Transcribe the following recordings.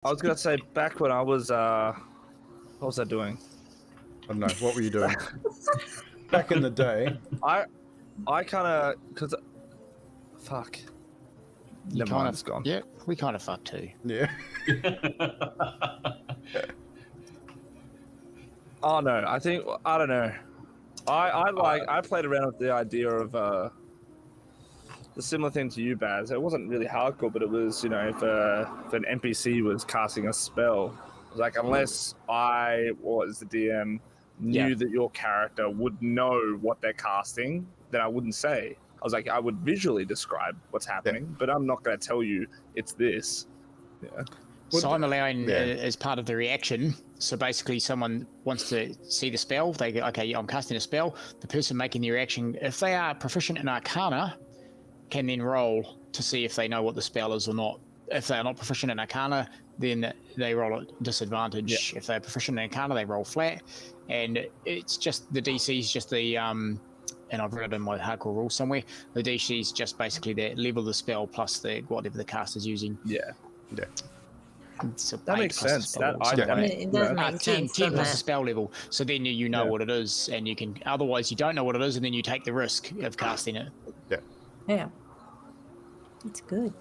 I was gonna say back when I was what was I doing? I don't know. What were you doing? Back in the day. I kind of because fuck. Never mind, it's gone. Yeah, we kind of fucked too. Yeah. Oh no, I don't know. I played around with the idea of the similar thing to you, Baz. It wasn't really hardcore, but it was, if an NPC was casting a spell, it was like unless I was the DM knew that your character would know what they're casting, then I wouldn't say. I was like, I would visually describe what's happening, but I'm not going to tell you it's this. Yeah. So I'm allowing as part of the reaction. So basically, someone wants to see the spell. They go, okay, I'm casting a spell. The person making the reaction, if they are proficient in Arcana, can then roll to see if they know what the spell is or not. If they are not proficient in Arcana, then they roll at disadvantage. If they're proficient in Arcana, they roll flat. And it's just the DC is just the and I've read it in my hardcore rules somewhere. The DC is just basically the level of the spell plus the whatever the caster's using. Yeah. So that makes sense. It does make 10 sense. plus the spell level. So then you know what it is, and you can. Otherwise, you don't know what it is, and then you take the risk of casting it. Yeah. It's good.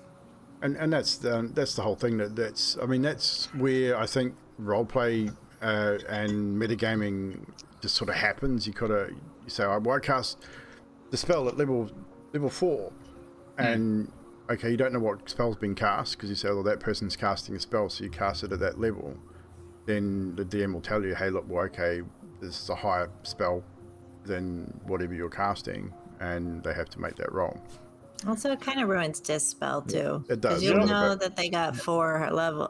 And that's the whole thing. That's where I think roleplay and metagaming just sort of happens. You say, I cast the spell at level 4, and okay, you don't know what spell's been cast because you say, well, that person's casting a spell, so you cast it at that level. Then the DM will tell you, hey, look, well, okay, this is a higher spell than whatever you're casting, and they have to make that roll. Also, it kind of ruins Dispel too. It does. Because you know that they got 4 level,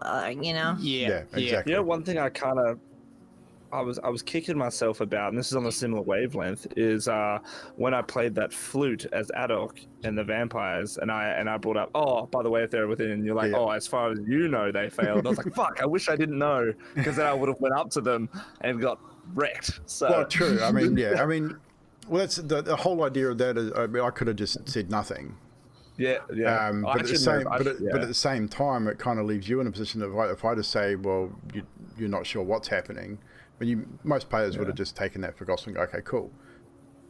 Yeah, exactly. Yeah, one thing I was kicking myself about, and this is on a similar wavelength, is when I played that flute as Adok in the vampires, and I brought up, oh, by the way, if they're within, and you're like, oh, as far as you know, they failed. And I was like, fuck, I wish I didn't know, because then I would have went up to them and got wrecked. So. Well, true. Well, that's the whole idea of that is, I could have just said nothing. Yeah. But at the same time, it kind of leaves you in a position of, if I just say, well, you're not sure what's happening, most players would have just taken that for gospel and go, okay, cool.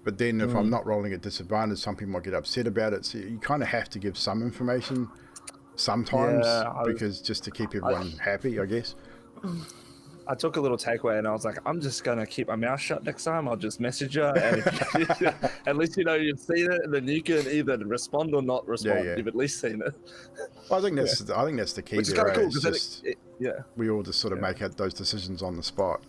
But then if I'm not rolling at disadvantage, some people might get upset about it. So you kind of have to give some information sometimes because just to keep everyone happy, I guess. I took a little takeaway and I was like, I'm just going to keep my mouth shut next time. I'll just message her. And at least you've seen it, and then you can either respond or not respond. You've at least seen it. Well, I think that's the key. Which is kind of cool because we all just sort of make out those decisions on the spot.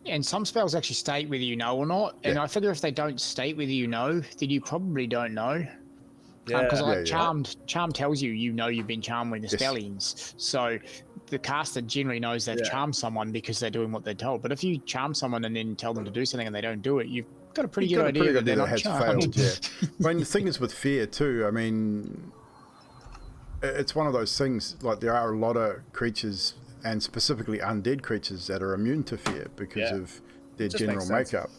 And some spells actually state whether you know or not. And I figure if they don't state whether you know, then you probably don't know. Because Charm tells you you've been charmed when the spell ends. So the caster generally knows they've charmed someone because they're doing what they're told. But if you charm someone and then tell them to do something and they don't do it, you've got a pretty good idea that they're not charmed. The thing is with fear too, it's one of those things, like there are a lot of creatures, and specifically undead creatures, that are immune to fear because of their general makeup.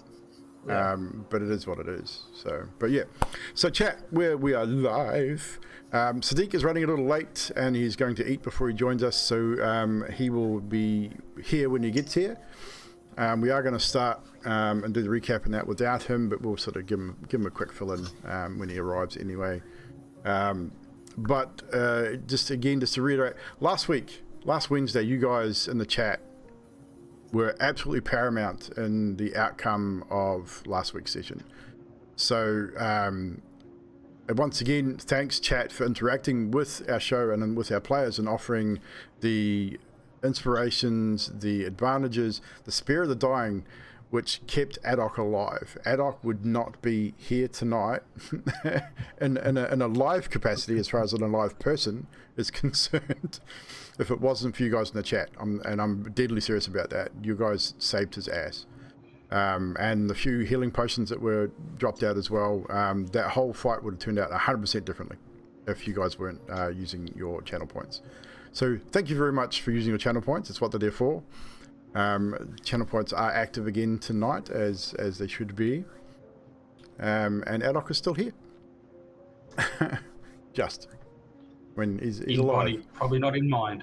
But it is what it is. So chat, where we are live. Sadiq is running a little late and he's going to eat before he joins us, so he will be here when he gets here. We are going to start and do the recap and that without him, but we'll sort of give him a quick fill in when he arrives anyway. But just to reiterate, last Wednesday, you guys in the chat were absolutely paramount in the outcome of last week's session. So once again, thanks chat for interacting with our show and with our players and offering the inspirations, the advantages, the spare of the dying, which kept Adok alive. Adok would not be here tonight in a live capacity, as far as an alive person is concerned, if it wasn't for you guys in the chat. And I'm deadly serious about that. You guys saved his ass. And the few healing potions that were dropped out as well, that whole fight would have turned out 100% differently if you guys weren't using your channel points. So thank you very much for using your channel points. It's what they're there for. Channel points are active again tonight, as they should be. And Adok is still here. Just when he's alive. Probably not in mind.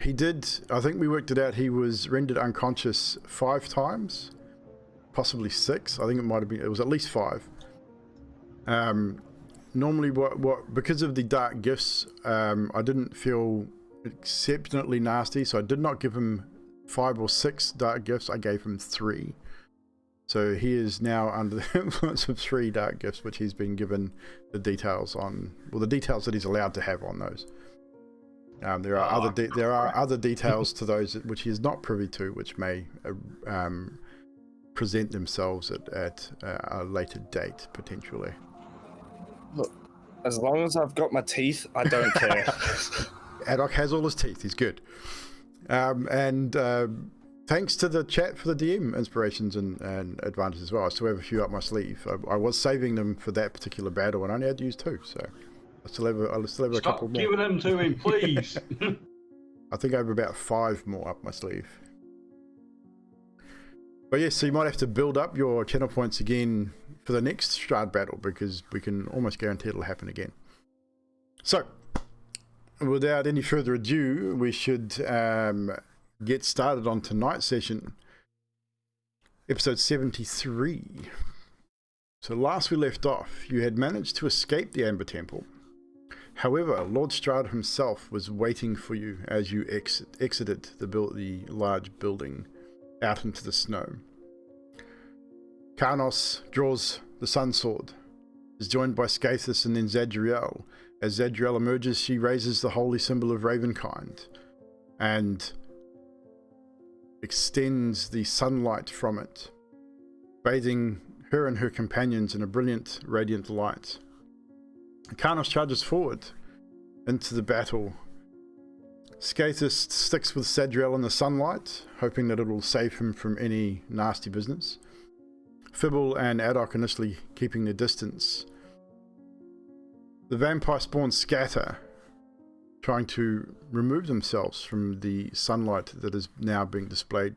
He did, I think we worked it out, he was rendered unconscious 5 times, possibly 6. I think it was at least 5. Normally because of the dark gifts, I didn't feel exceptionally nasty, so I did not give him 5 or 6 dark gifts. I gave him 3. So he is now under the influence of 3 dark gifts, which he's been given the details on, well, the details that he's allowed to have on those. There are other details to those which he is not privy to, which may present themselves at a later date, potentially. Look, as long as I've got my teeth, I don't care. Adok has all his teeth. He's good. Thanks to the chat for the DM inspirations and advantages as well. I still have a few up my sleeve. I was saving them for that particular battle and I only had to use 2, so I still have a couple more. Stop giving them to him, please. I think I have about 5 more up my sleeve. But yes, so you might have to build up your channel points again for the next Strahd battle, because we can almost guarantee it'll happen again. So, without any further ado, we should get started on tonight's session, episode 73. So last we left off, you had managed to escape the Amber Temple. However, Lord Strahd himself was waiting for you as you exited the large building out into the snow. Karnos draws the Sun Sword, is joined by SKathus and then Zadriel. As Zadriel emerges, she raises the holy symbol of Ravenkind and extends the sunlight from it, bathing her and her companions in a brilliant, radiant light. Karnos charges forward into the battle. SKathus sticks with Zadriel in the sunlight, hoping that it will save him from any nasty business. Fibble and Adok initially keeping their distance. The vampire spawns scatter, trying to remove themselves from the sunlight that is now being displayed,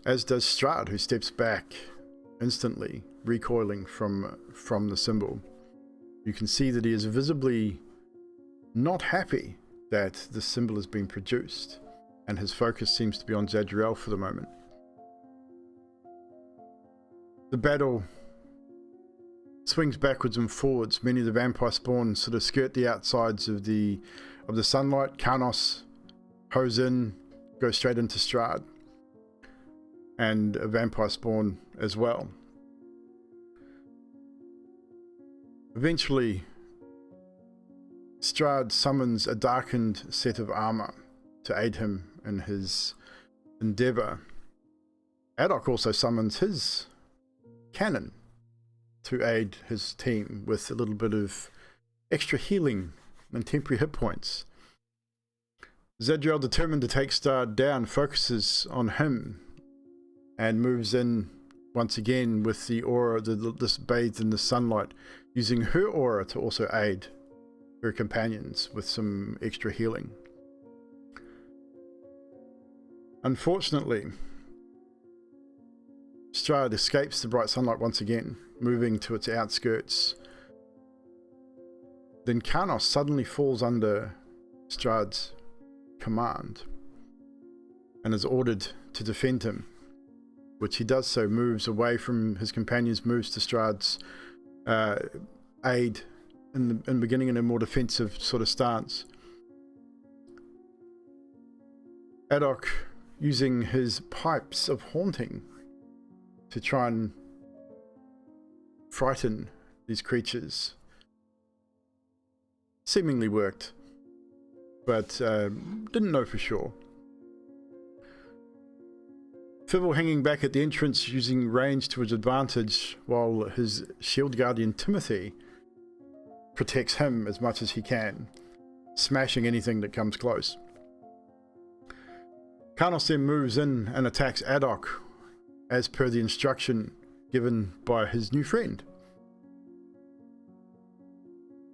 as does Strahd, who steps back instantly, recoiling from the symbol. You can see that he is visibly not happy that the symbol has been produced, and his focus seems to be on Zadriel for the moment. The battle swings backwards and forwards. Many of the vampire spawn sort of skirt the outsides of the sunlight. Karnos hose in, goes straight into Strahd, and a vampire spawn as well. Eventually, Strahd summons a darkened set of armor to aid him in his endeavor. Adok also summons his cannon to aid his team with a little bit of extra healing and temporary hit points. Zadriel, determined to take Strahd down, focuses on him and moves in once again with the aura, this bathed in the sunlight, using her aura to also aid her companions with some extra healing. Unfortunately, Strahd escapes the bright sunlight once again, moving to its outskirts. Then Karnos suddenly falls under Strahd's command and is ordered to defend him, which he does so, moves away from his companions, moves to Strahd's aid in beginning in a more defensive sort of stance. Adok, using his pipes of haunting to try and frighten these creatures, seemingly worked, but didn't know for sure. Fibble hanging back at the entrance, using range to his advantage, while his shield guardian Timothy protects him as much as he can, smashing anything that comes close. Karnos then moves in and attacks Adok, as per the instruction given by his new friend,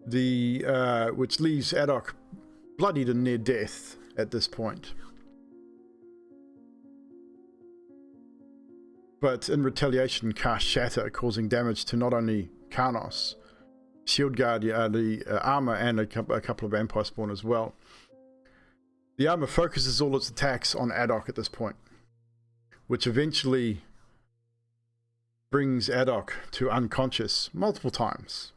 which leaves Adok bloodied and near death at this point. But in retaliation, casts Shatter, causing damage to not only Karnos, shield guard, the armor, and a couple of vampire spawn as well. The armor focuses all its attacks on Adok at this point, which eventually brings Adok to unconscious multiple times.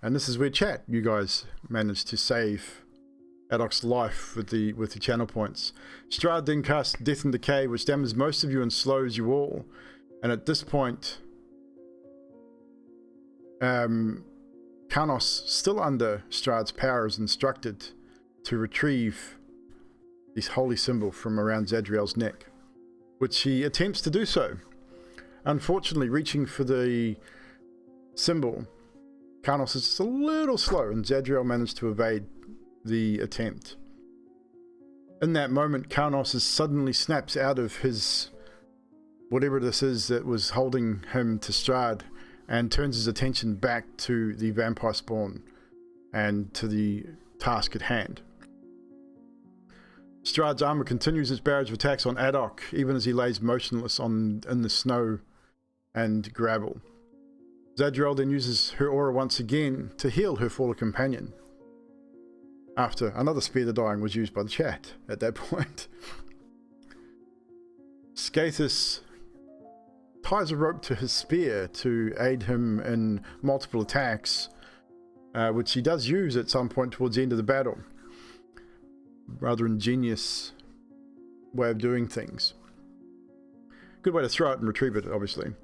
And this is where you guys managed to save Adok's life with the channel points. Strahd then casts Death and Decay, which damages most of you and slows you all. And at this point, Karnos, still under Strahd's power, is instructed to retrieve this holy symbol from around Zadriel's neck, which he attempts to do so. Unfortunately, reaching for the symbol, Karnos is just a little slow, and Zadriel managed to evade the attempt. In that moment, Karnos suddenly snaps out of his whatever this is that was holding him to Strahd, and turns his attention back to the vampire spawn and to the task at hand. Strahd's armor continues its barrage of attacks on Adok, even as he lays motionless in the snow and gravel. Zadriel then uses her aura once again to heal her fallen companion, after another Spear the Dying was used by the chat at that point. SKathus ties a rope to his spear to aid him in multiple attacks, which he does use at some point towards the end of the battle. Rather ingenious way of doing things. Good way to throw it and retrieve it, obviously.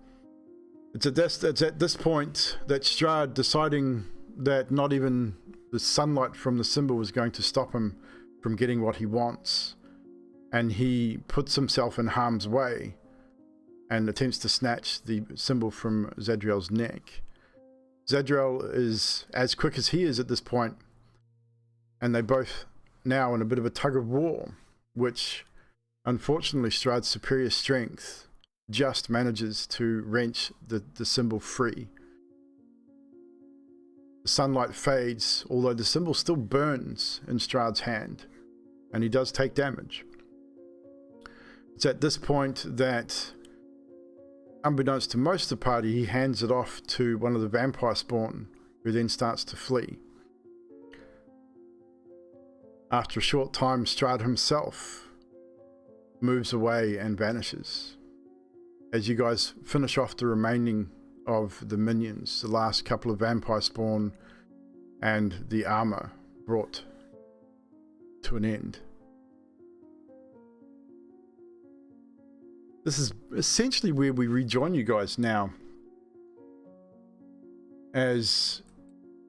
It's at this point that Strahd, deciding that not even the sunlight from the symbol was going to stop him from getting what he wants, and he puts himself in harm's way and attempts to snatch the symbol from Zadriel's neck. Zadriel is as quick as he is at this point, and they both now in a bit of a tug of war, which unfortunately Strahd's superior strength just manages to wrench the symbol free. The sunlight fades, although the symbol still burns in Strahd's hand, and he does take damage. It's at this point that, unbeknownst to most of the party, he hands it off to one of the vampire spawn, who then starts to flee. After a short time, Strahd himself moves away and vanishes. As you guys finish off the remaining of the minions, the last couple of vampire spawn and the armor brought to an end. This is essentially where we rejoin you guys now, as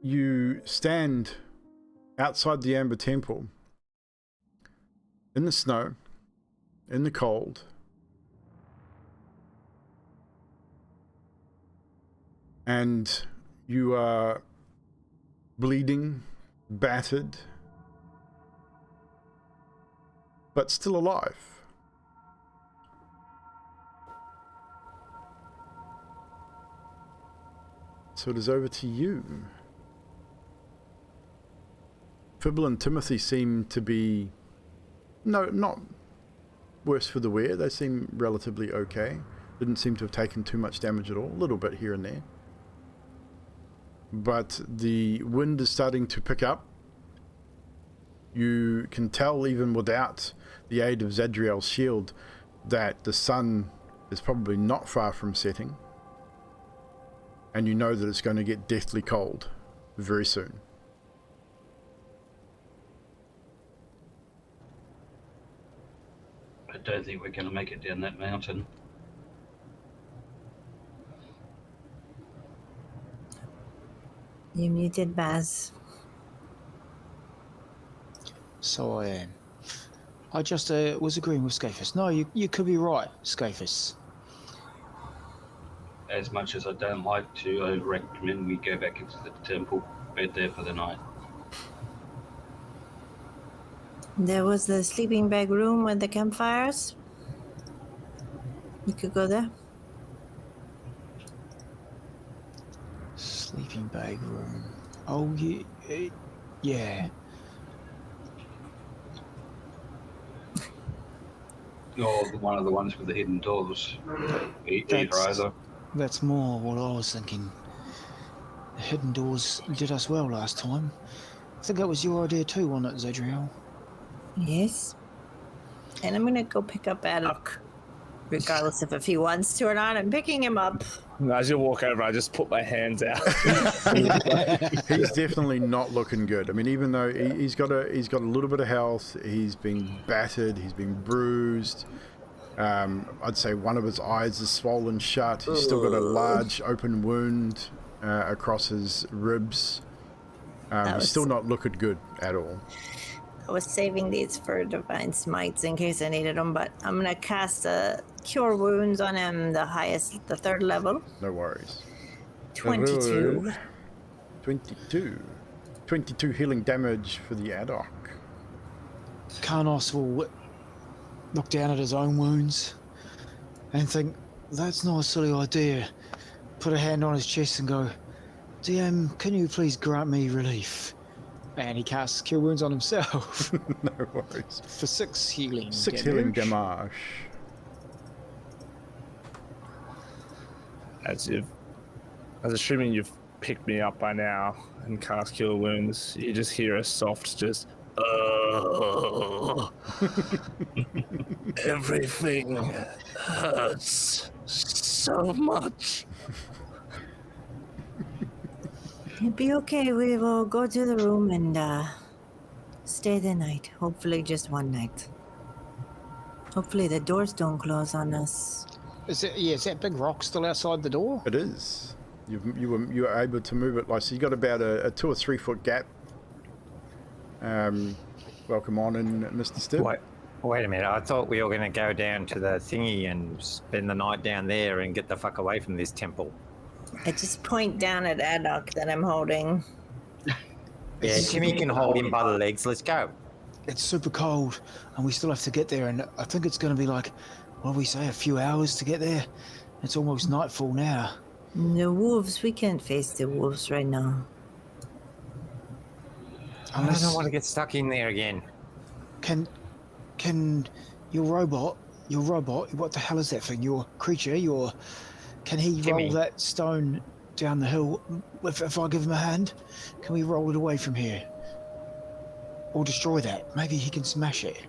you stand outside the Amber Temple in the snow, in the cold, and you are bleeding, battered, but still alive. So it is over to you. Fibble and Timothy seem to be, no, not worse for the wear. They seem relatively okay. Didn't seem to have taken too much damage at all. A little bit here and there. But the wind is starting to pick up. You can tell, even without the aid of Zadriel's shield, that the sun is probably not far from setting. And you know that it's going to get deathly cold very soon. I don't think we're going to make it down that mountain. You muted, Baz. So I am. I just was agreeing with SKathus. No, you could be right, SKathus. As much as I don't like to, I recommend we go back into the temple, bed there for the night. There was the sleeping bag room with the campfires. You could go there. Sleeping bag room. Oh, yeah. Or one of the ones with the hidden doors. Either. That's more what I was thinking. hidden doors did us well last time. I think that was your idea too, wasn't it, Zadriel? Yes. And I'm gonna go pick up Adok, regardless of if he wants to or not. I'm picking him up. As you walk over, I just put my hands out. He's definitely not looking good. I mean, even though he's got a little bit of health, he's been battered, he's been bruised. I'd say one of his eyes is swollen shut. He's still got a large open wound across his ribs. He's still not looking good at all. I was saving these for divine smites in case I needed them, but I'm gonna cast a cure wounds on him, the 3rd level. No worries. 22. 22 healing damage for the Adok. Karnos will look down at his own wounds and think, that's not a silly idea. Put a hand on his chest and go, DM, can you please grant me relief? And he casts Cure Wounds on himself. No worries. For 6 healing 6 damage. healing damage. As assuming you've picked me up by now and cast Cure Wounds, you just hear a soft just, everything hurts so much. It'll be okay. We will go to the room and stay the night. Hopefully just one night. Hopefully the doors don't close on us. Is that big rock still outside the door? It is. You were able to move it like so. You got about a 2 or 3 foot gap. Welcome on in, Mr. Stibb. Wait a minute. I thought we were going to go down to the thingy and spend the night down there and get the fuck away from this temple. I just point down at Adok that I'm holding. Yeah, Timmy can hold him by the legs. Let's go. It's super cold, and we still have to get there, and I think it's going to be like, what do we say, a few hours to get there? It's almost nightfall now. The wolves, we can't face the wolves right now. I don't want to get stuck in there again. Can your robot, what the hell is that thing? Your creature, can he Timmy. roll that stone down the hill if I give him a hand? Can we roll it away from here? Or destroy that? Maybe he can smash it.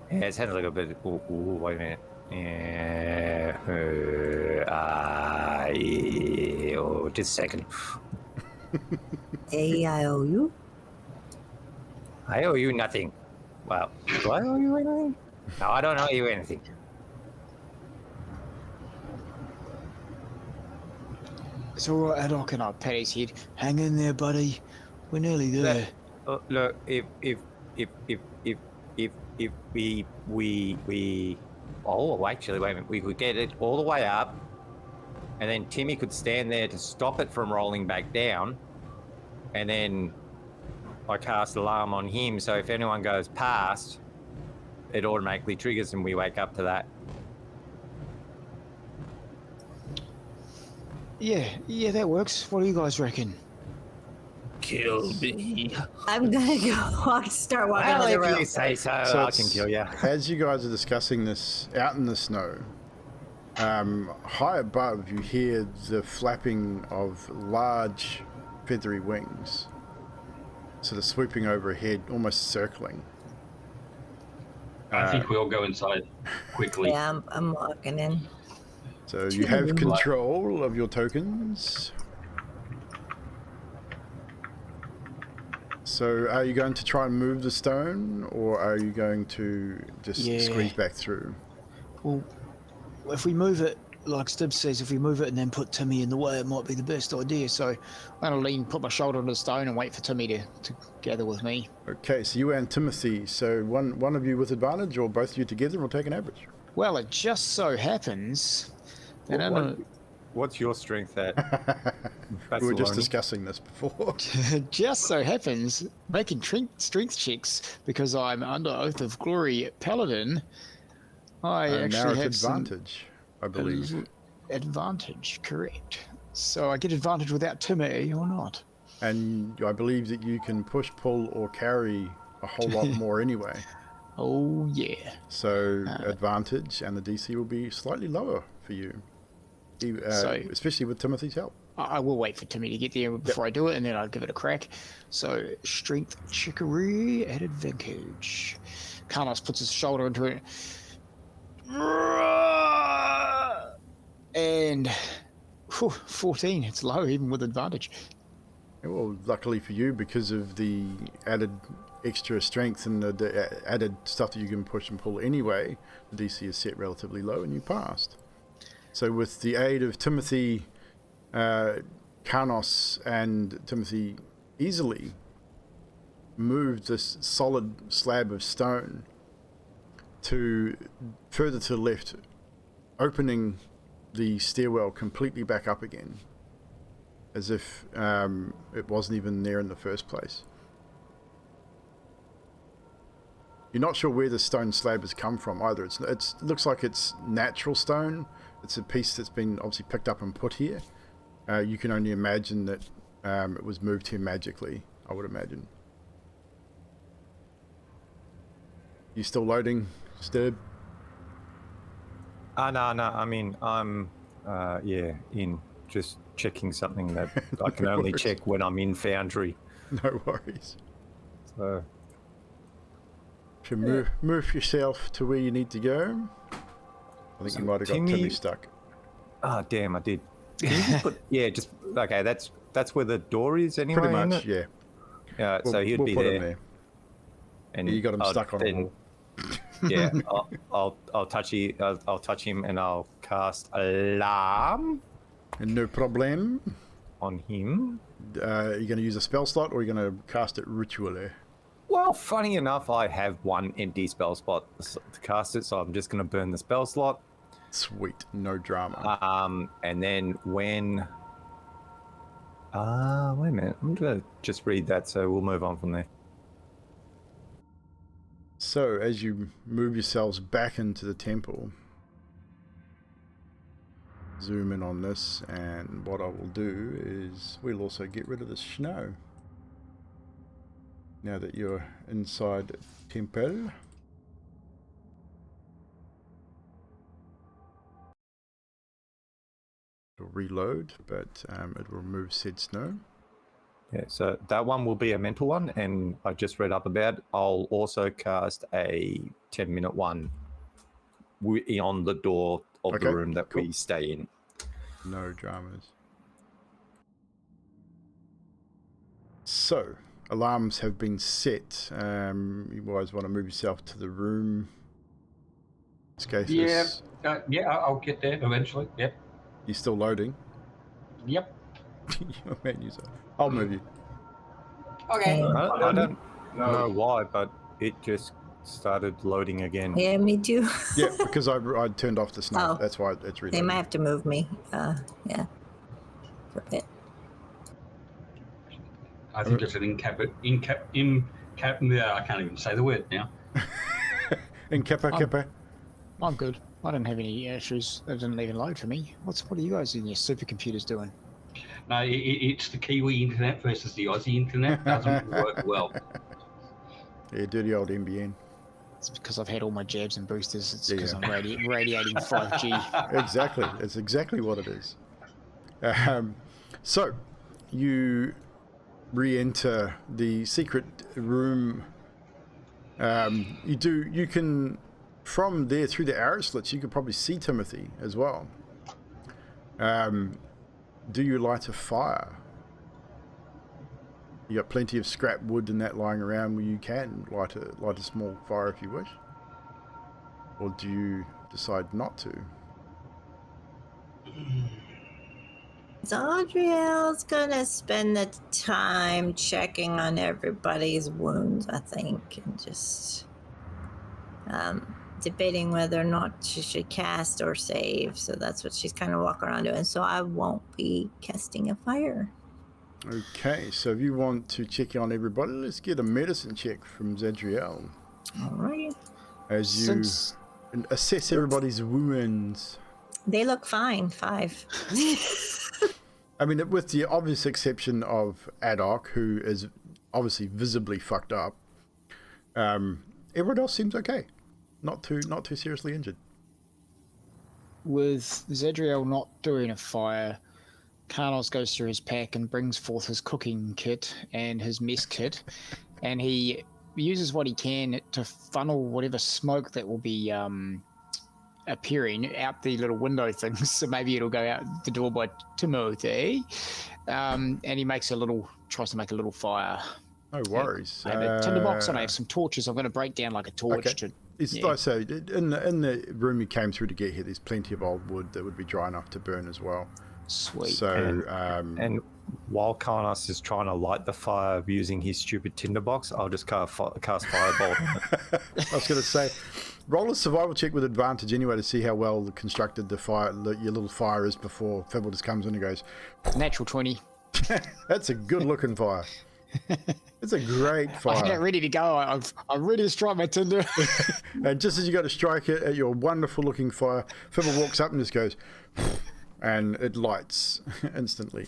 Yeah, it sounds like a bit. Ooh, wait a minute. Yeah. Just a second. I owe you? I owe you nothing. Well, do I owe you anything? No, I don't owe you anything. It's all right, Adok, and I pat his head. Hang in there, buddy. We're nearly there. Look, if we oh, actually, wait a minute. We could get it all the way up, and then Timmy could stand there to stop it from rolling back down, and then I cast alarm on him, so if anyone goes past, it automatically triggers and we wake up to that. Yeah, that works. What do you guys reckon? Kill me. I'm gonna go start walking Well, to the if you room. say so, I it's- can kill you. As you guys are discussing this out in the snow, high above you hear the flapping of large feathery wings, sort of swooping overhead, almost circling. I think we all go inside quickly. Yeah, I'm walking in. So you have control of your tokens. So are you going to try and move the stone, or are you going to just squeeze back through? Well, if we move it, like Stibb says, if we move it and then put Timmy in the way, it might be the best idea. So I'm going to lean, put my shoulder on the stone and wait for Timmy to gather with me. Okay, so you and Timothy, so one of you with advantage, or both of you together, will take an average. Well, it just so happens that What's your strength at? We were just discussing this before. just so happens, making strength checks, because I'm under Oath of Glory Paladin, I actually have advantage, I believe. Advantage, correct. So I get advantage without Timmy or not. And I believe that you can push, pull, or carry a whole lot more anyway. Oh, yeah. So advantage, and the DC will be slightly lower for you, especially with Timothy's help. I will wait for Timmy to get there before I do it, and then I'll give it a crack. So, strength chickery at advantage. Carlos puts his shoulder into it. And 14, it's low, even with advantage. Well, luckily for you, because of the added extra strength and the added stuff that you can push and pull anyway, the DC is set relatively low and you passed. So with the aid of Timothy, Carnos and Timothy easily moved this solid slab of stone to further to the left, opening the stairwell completely back up again, as if it wasn't even there in the first place. You're not sure where the stone slab has come from either. It looks like it's natural stone. It's a piece that's been obviously picked up and put here. You can only imagine that it was moved here magically, I would imagine. You still loading, Sturb? No. I mean, I'm, in just checking something that I can only check when I'm in Foundry. No worries. So, if you move yourself to where you need to go. I think you might have got Timmy stuck. Oh, damn, I did. Can you just put, okay, that's where the door is anyway. Pretty much, yeah. Yeah, so he'd be put there. Him there. And you got him stuck on a wall. Yeah, I'll touch him and I'll cast alarm. No problem. On him. Are you going to use a spell slot or are you going to cast it ritually? Well, funny enough, I have one empty spell spot to cast it, so I'm just going to burn the spell slot. Sweet, no drama. And then when... wait a minute, I'm going to just read that, so we'll move on from there. So, as you move yourselves back into the temple, zoom in on this, and what I will do is we'll also get rid of the snow. Now that you're inside temple. It'll reload, but it will remove said snow. Yeah, so that one will be a mental one, and I just read up about it. I'll also cast a 10-minute one on the door of the room that we stay in. No dramas. So, alarms have been set. You guys want to move yourself to the room? SKathus? Yeah, I'll get there eventually. Yep. You still loading? Yep. Your menus are... I'll move you. Okay. I don't know why, but it just started loading again. Yeah, me too. Yeah, because I turned off the snow. Oh. That's why it's reloading. They might have to move me. Yeah. For a bit. I think it's an I can't even say the word now. Kappa. I'm good. I didn't have any issues. It didn't even load for me. What are you guys in your supercomputers doing? No, it's the Kiwi internet versus the Aussie internet. Doesn't work well. Yeah, dirty old NBN. It's because I've had all my jabs and boosters. It's because I'm radiating 5G. Exactly. It's exactly what it is. So, you re-enter the secret room. You can, from there through the arrow slits, you could probably see Timothy as well. Do you light a fire? You got plenty of scrap wood and that lying around where you can light a small fire if you wish. Or do you decide not to? Zadriel's gonna spend the time checking on everybody's wounds, I think, and just debating whether or not she should cast or save. So that's what she's kind of walking around doing. So I won't be casting a fire. Okay, so if you want to check on everybody, let's get a medicine check from Zadriel. All right. As you assess everybody's wounds. They look fine. 5. I mean, with the obvious exception of Adok, who is obviously visibly fucked up, everyone else seems okay. Not too seriously injured. With Zadriel not doing a fire, Carlos goes through his pack and brings forth his cooking kit and his mess kit, and he uses what he can to funnel whatever smoke that will be appearing out the little window things. So maybe it'll go out the door by Timothy, and he tries to make a little fire. No worries. I have a tinderbox and I have some torches. I'm going to break down like a torch. Okay. Like I say, in the room you came through to get here, there's plenty of old wood that would be dry enough to burn as well. Sweet. So, and while Karnas is trying to light the fire using his stupid tinderbox, I'll just cast Firebolt. I was going to say, roll a survival check with advantage anyway to see how well constructed your little fire is before Fibble just comes in and goes. Natural 20. That's a good looking fire. It's a great fire. I get ready to go. I'm ready to strike my tinder. And just as you go to strike it at your wonderful looking fire, Fibble walks up and just goes, and it lights instantly.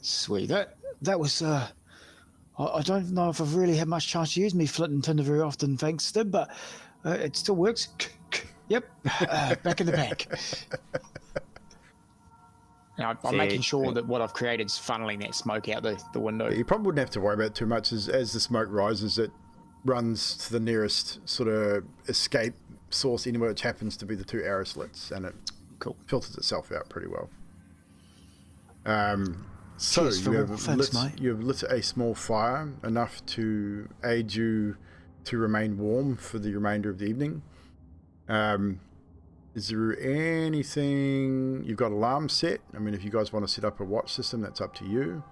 Sweet. That was. I don't know if I've really had much chance to use me flint and tinder very often, thanks, Stib, but it still works. Yep. Back in the bag. Now, I'm making sure that what I've created is funneling that smoke out the window. You probably wouldn't have to worry about it too much. As the smoke rises, it runs to the nearest sort of escape source anywhere, which happens to be the 2 arrow slits, and it filters itself out pretty well. So Cheers, you have lit a small fire, enough to aid you to remain warm for the remainder of the evening. Is there anything... You've got alarms set. I mean, if you guys want to set up a watch system, that's up to you.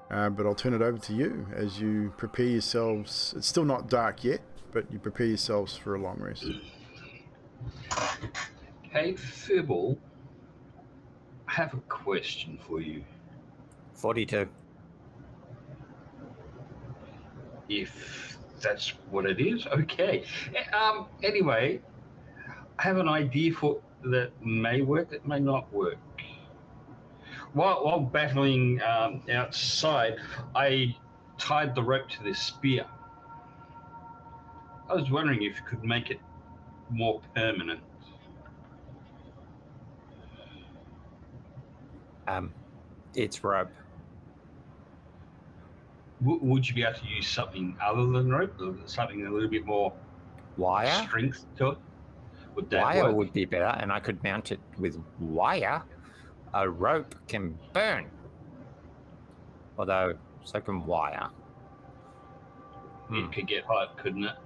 But I'll turn it over to you as you prepare yourselves. It's still not dark yet, but you prepare yourselves for a long rest. Hey, Fibble, I have a question for you. 42. If that's what it is, okay. Anyway, I have an idea for that may work, that may not work. While battling outside, I tied the rope to this spear. I was wondering if you could make it more permanent. It's rope. Would you be able to use something other than rope, something a little bit more Wire? strength to it? Would that Wire work? would be better, and I could mount it with wire. A rope can burn, although so can wire. It could get hot, couldn't it?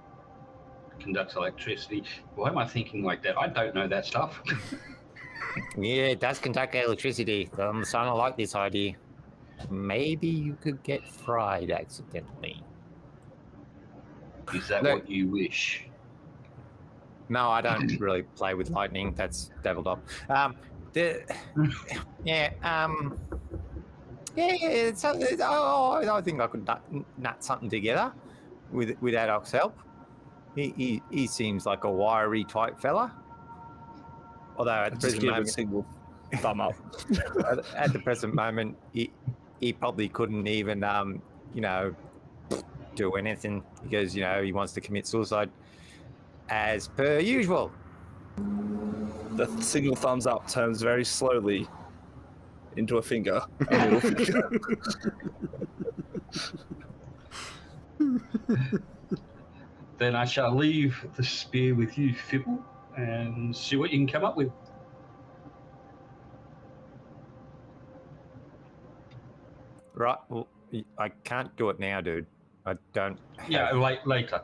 Conducts electricity. Why am I thinking like that? I don't know that stuff. Yeah, it does conduct electricity. I'm starting to like this idea. Maybe you could get fried accidentally. Is that what you wish? No, I don't really play with lightning. That's deviled up. I think I could nut something together with Adoc's help. He seems like a wiry type fella. Although at the present moment, a single thumb up. at the present moment, he probably couldn't even do anything because he wants to commit suicide. As per usual. The single thumbs up turns very slowly into a finger. A middle finger. Then I shall leave the spear with you, Fibble, and see what you can come up with. Right. Well, I can't do it now, dude. I don't. Yeah, later.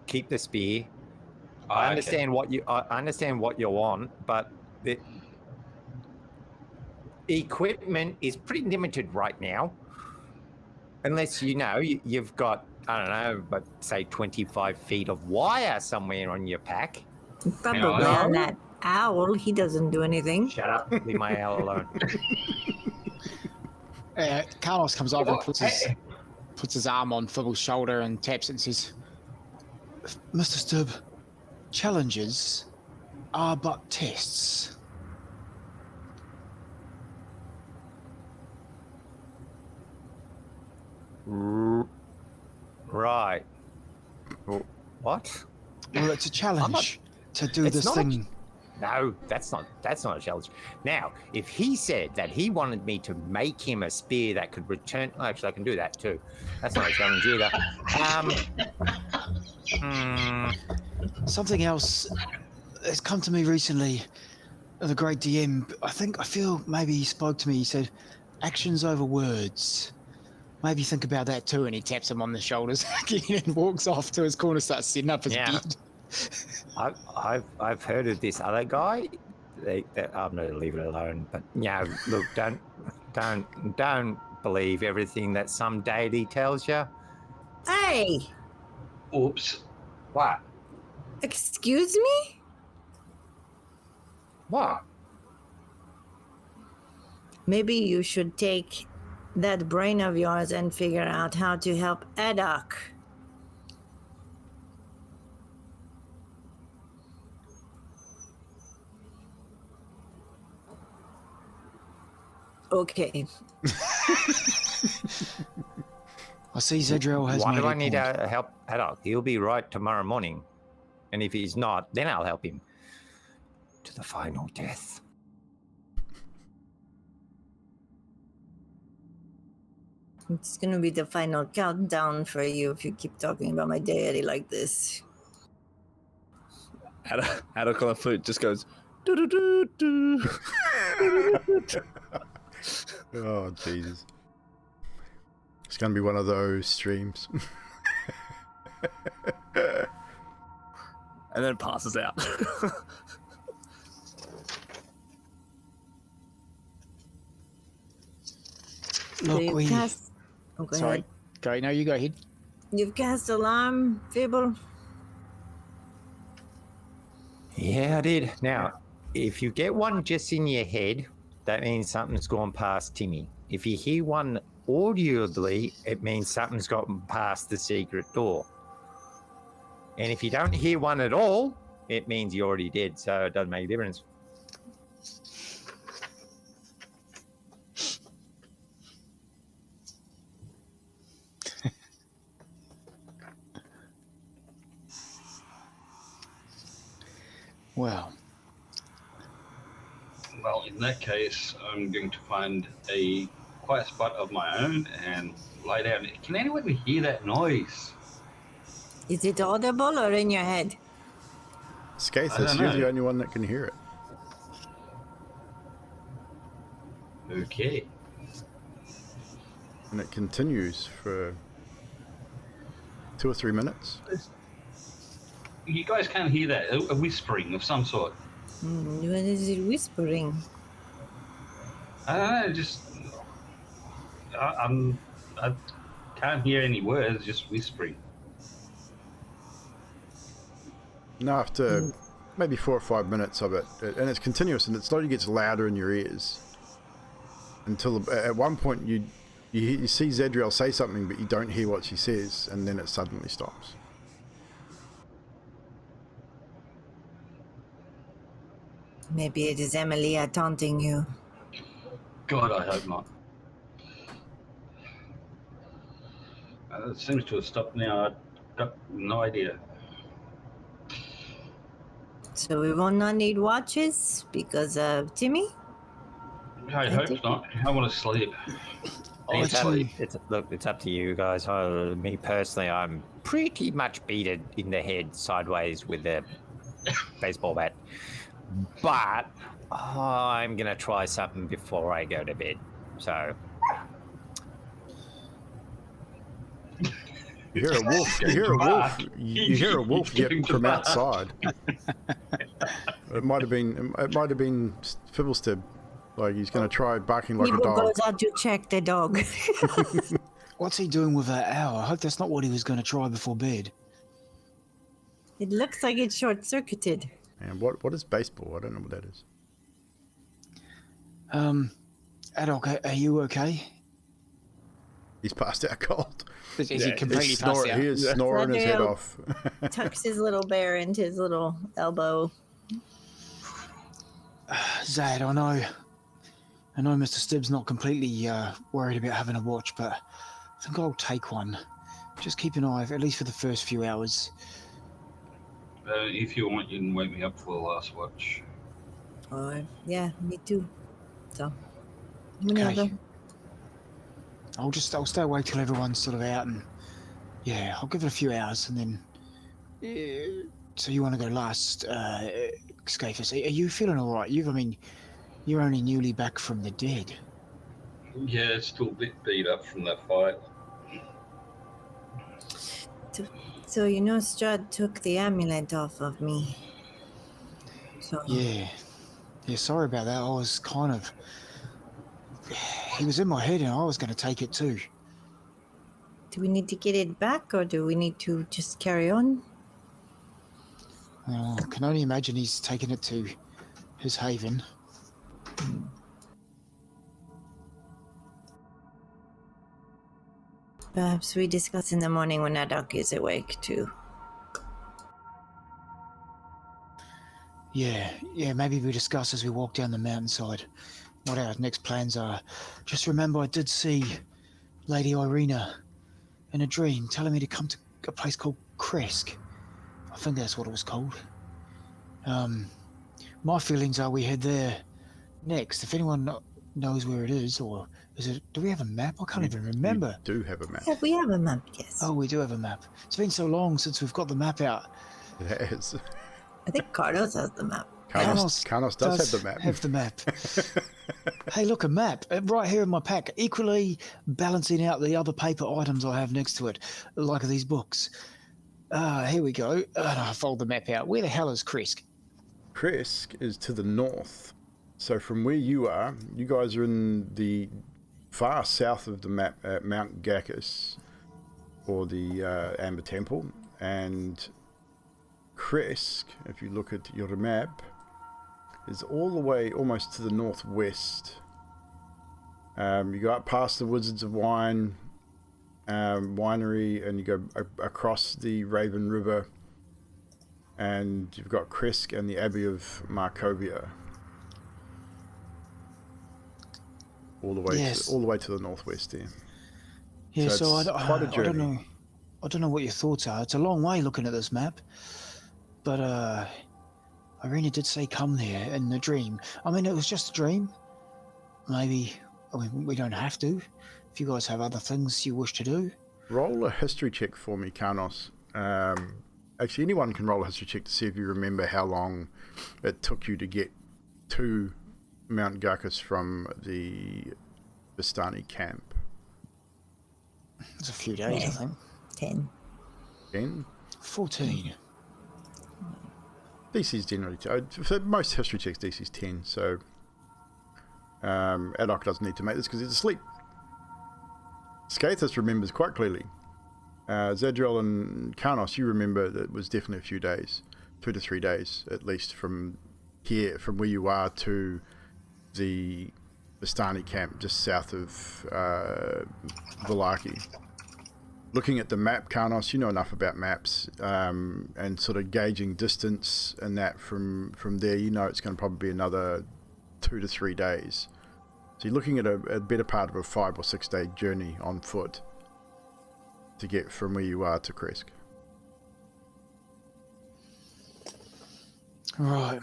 Keep the spear. I understand what you want, but the equipment is pretty limited right now. Unless you've got, I don't know, but say 25 feet of wire somewhere on your pack. Probably on that owl. He doesn't do anything. Shut up. Leave my owl alone. Carlos comes over and puts his arm on Fibble's shoulder and taps it and says, Mr. Stubb, challenges are but tests. Right. What? Well, it's a challenge to do this thing. No, that's not a challenge. Now, if he said that he wanted me to make him a spear that could return, actually, I can do that too. That's not a challenge either. Something else has come to me recently. The great DM, I feel maybe he spoke to me. He said, "Actions over words." Maybe think about that too. And he taps him on the shoulders again and walks off to his corner, starts setting up his bed. I've heard of this other guy. I'm going to leave it alone. But look, don't believe everything that some deity tells you. Hey! Oops. What? Excuse me? What? Maybe you should take that brain of yours and figure out how to help Edok. Okay. I see Zedriel has. Why do I need to help Haddock? He'll be right tomorrow morning. And if he's not, then I'll help him to the final death. It's gonna be the final countdown for you if you keep talking about my deity like this. Haddock on the flute just goes do do do do. Oh, Jesus. It's going to be one of those streams. And then passes out. Look, we... go Sorry. ahead. Go, no, you go ahead. You've cast alarm, Fibble? Yeah, I did. Now, if you get one just in your head, that means something's gone past Timmy. If you hear one audibly, it means something's gotten past the secret door. And if you don't hear one at all, it means you're already dead, so it doesn't make a difference. Well, in that case, I'm going to find a quiet spot of my own and lie down. Can anyone hear that noise? Is it audible or in your head? SKathus, you're the only one that can hear it. Okay. And it continues for 2 or 3 minutes. You guys can't hear that? A whispering of some sort? What is it whispering? I don't know, just... I can't hear any words, just whispering. And after maybe 4 or 5 minutes of it, and it's continuous, and it slowly gets louder in your ears. Until at one point you see Zedriel say something, but you don't hear what she says, and then it suddenly stops. Maybe it is Emilia taunting you. God, I hope not. It seems to have stopped now. I've got no idea. So we will not need watches because of Timmy? I hope not. I want to sleep. It's up to you guys. Me personally, I'm pretty much beaten in the head sideways with a baseball bat. But I'm going to try something before I go to bed. So... You hear a wolf. You hear a wolf. You hear a wolf yip from outside. It might have been Fibblestib. Like he's going to try barking like a dog. Goes out to check the dog. What's he doing with that owl? I hope that's not what he was going to try before bed. It looks like it's short-circuited. And what is baseball? I don't know what that is. Adok, are you okay? He's passed out cold. Is he completely passed out? He is snoring his head off. Tucks his little bear into his little elbow. Zad, I know Mr. Stibb's not completely worried about having a watch, but I think I'll take one. Just keep an eye, at least for the first few hours. If you want, you can wake me up for the last watch. Yeah, me too. So, whenever. Okay. I'll stay awake till everyone's sort of out, and yeah, I'll give it a few hours, and then. So you want to go last, SKathus? Are you feeling all right? You're only newly back from the dead. Yeah, it's still a bit beat up from that fight. So Strahd took the amulet off of me. So Yeah. Sorry about that. I was kind of. He was in my head, and I was going to take it too. do we need to get it back, or do we need to just carry on? I can only imagine he's taken it to his haven. Perhaps we discuss in the morning when Adok is awake too. Yeah, maybe we discuss as we walk down the mountainside what our next plans are. Just remember, I did see Lady Irina in a dream telling me to come to a place called Kresk. I think that's what it was called. My feelings are we head there next. If anyone knows where it is, or is it? Do we have a map? I can't even remember. We do have a map. Yeah, we have a map, yes. Oh, we do have a map. It's been so long since we've got the map out. It has. I think Carlos has the map. Carlos does have the map. Have the map. Hey, look, a map right here in my pack, equally balancing out the other paper items I have next to it, like these books. Here we go. I fold the map out. Where the hell is Kresk? Kresk is to the north. So from where you are, you guys are in the far south of the map at Mount Gacchus, or the Amber Temple, and Kresk, if you look at your map, is all the way almost to the northwest. You go up past the Wizards of Wine winery, and you go across the Raven River, and you've got Kresk and the Abbey of Markovia. All the way to the northwest there. Yeah, so it's quite a journey. I don't know what your thoughts are. It's a long way looking at this map, but Irina did say come there in the dream. I mean, it was just a dream. Maybe we don't have to. If you guys have other things you wish to do, roll a history check for me, Karnos. Actually, anyone can roll a history check to see if you remember how long it took you to get to Mount Gacchus from the Vistani camp. It's a few days, I think. 10. 10? 14. DC's generally... for most history checks, DC's 10, so... Adok doesn't need to make this because he's asleep. SKathus remembers quite clearly. Zadriel and Karnos, you remember that it was definitely a few days. 2 to 3 days, at least, from here, from where you are to the Vistani camp, just south of Vallaki. Looking at the map, Karnos, you know enough about maps, and sort of gauging distance and that from there, you know it's going to probably be another 2 to 3 days. So you're looking at a better part of a 5 or 6 day journey on foot to get from where you are to Kresk. Right.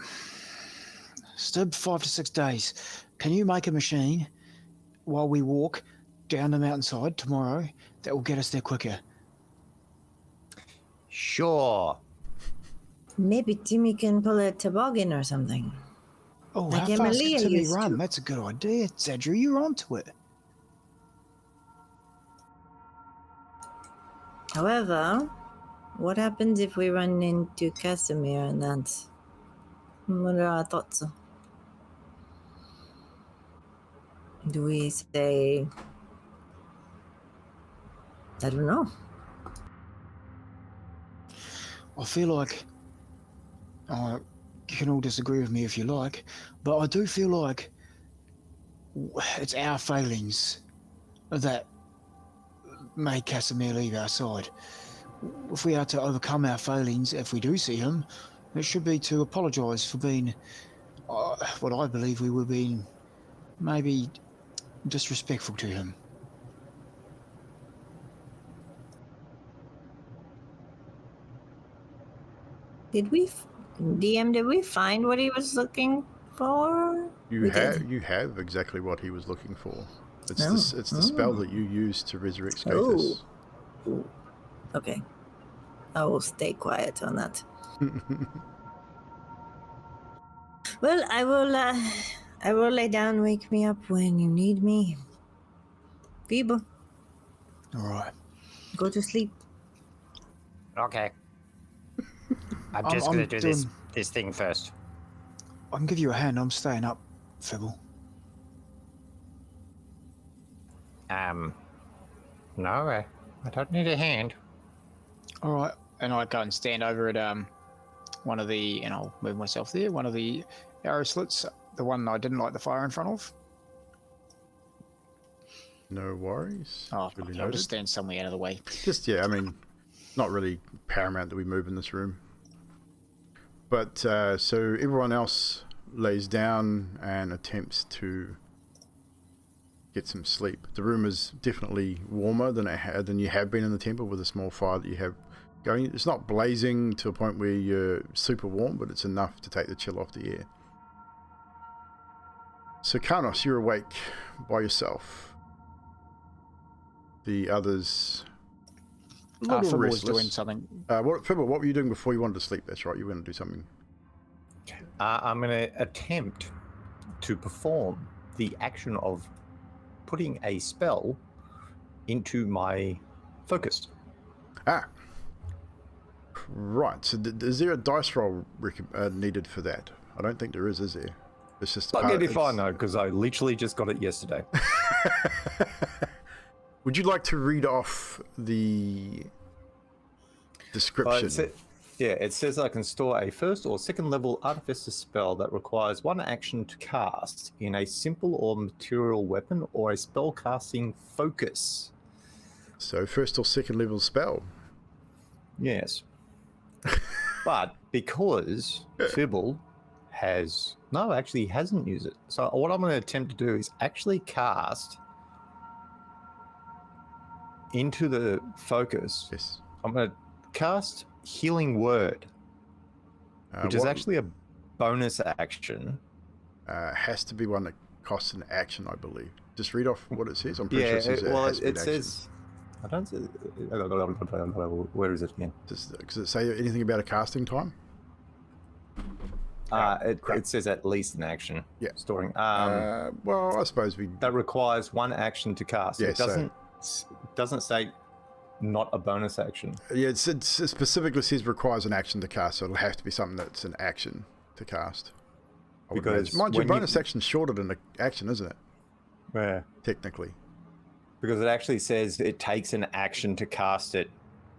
Stib, 5 to 6 days. Can you make a machine while we walk down the mountainside tomorrow that will get us there quicker? Sure. Maybe Timmy can pull a toboggan or something. Oh, Like how fast Emilia can Timmy used run? to. That's a good idea, Zadru. You're onto it. However, what happens if we run into Casimir and that's... What are our thoughts? Do we say... I don't know. I feel like... you can all disagree with me if you like, but I do feel like it's our failings that made Casimir leave our side. If we are to overcome our failings, if we do see him, it should be to apologise for being what I believe we were being maybe disrespectful to him. Did we... DM, did we find what he was looking for? You have exactly what he was looking for. It's the spell that you use to resurrect SKathus. Ooh. Okay. I will stay quiet on that. Well, I will lay down. Wake me up when you need me. Feeble. All right. Go to sleep. Okay. I'm just going to do this thing first. I can give you a hand. I'm staying up, Fibble. No, I don't need a hand. All right. And I go and stand over at one of the, and I'll move myself there, one of the arrow slits, the one I didn't light the fire in front of. No worries. Oh, I'll just stand somewhere out of the way. Just, yeah, I mean, not really paramount that we move in this room. But, so everyone else lays down and attempts to get some sleep. The room is definitely warmer than you have been in the temple with a small fire that you have going. It's not blazing to a point where you're super warm, but it's enough to take the chill off the air. So Karnos, you're awake by yourself. The others Fibble was doing something. Fibble, what were you doing before you wanted to sleep? That's right, you were going to do something. I'm going to attempt to perform the action of putting a spell into my focus. Right. So is there a dice roll needed for that? I don't think there is there? It's just I'll get if I know, because I literally just got it yesterday. Would you like to read off the description? It says I can store a first or second level artificer spell that requires one action to cast in a simple or material weapon or a spell casting focus. So first or second level spell. Yes. But because Fibble he hasn't used it. So what I'm going to attempt to do is actually cast into the focus. Yes. I'm going to cast Healing Word, which is actually a bonus action. Has to be one that costs an action, I believe. Just read off what it says. I'm pretty sure it says I don't see. Where is it again? Does it say anything about a casting time? It says at least an action. Yeah. Storing. Well, I suppose that requires one action to cast. Yeah, it doesn't say not a bonus action. Yeah, it specifically says requires an action to cast, so it'll have to be something that's an action to cast. Because mind you, bonus action's shorter than the action, isn't it? Yeah. Technically. Because it actually says it takes an action to cast it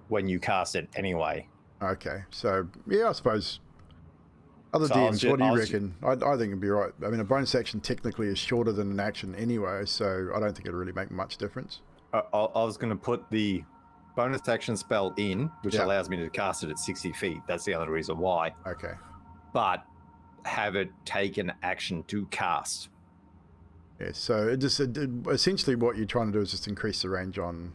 when you cast it anyway. Okay, so yeah, I suppose. Other DMs, what do you reckon? I think it'd be right. I mean, a bonus action technically is shorter than an action anyway, so I don't think it'll really make much difference. I was going to put the bonus action spell in, which allows me to cast it at 60 feet. That's the other reason why. Okay. But have it take an action to cast. Yeah, so essentially what you're trying to do is just increase the range on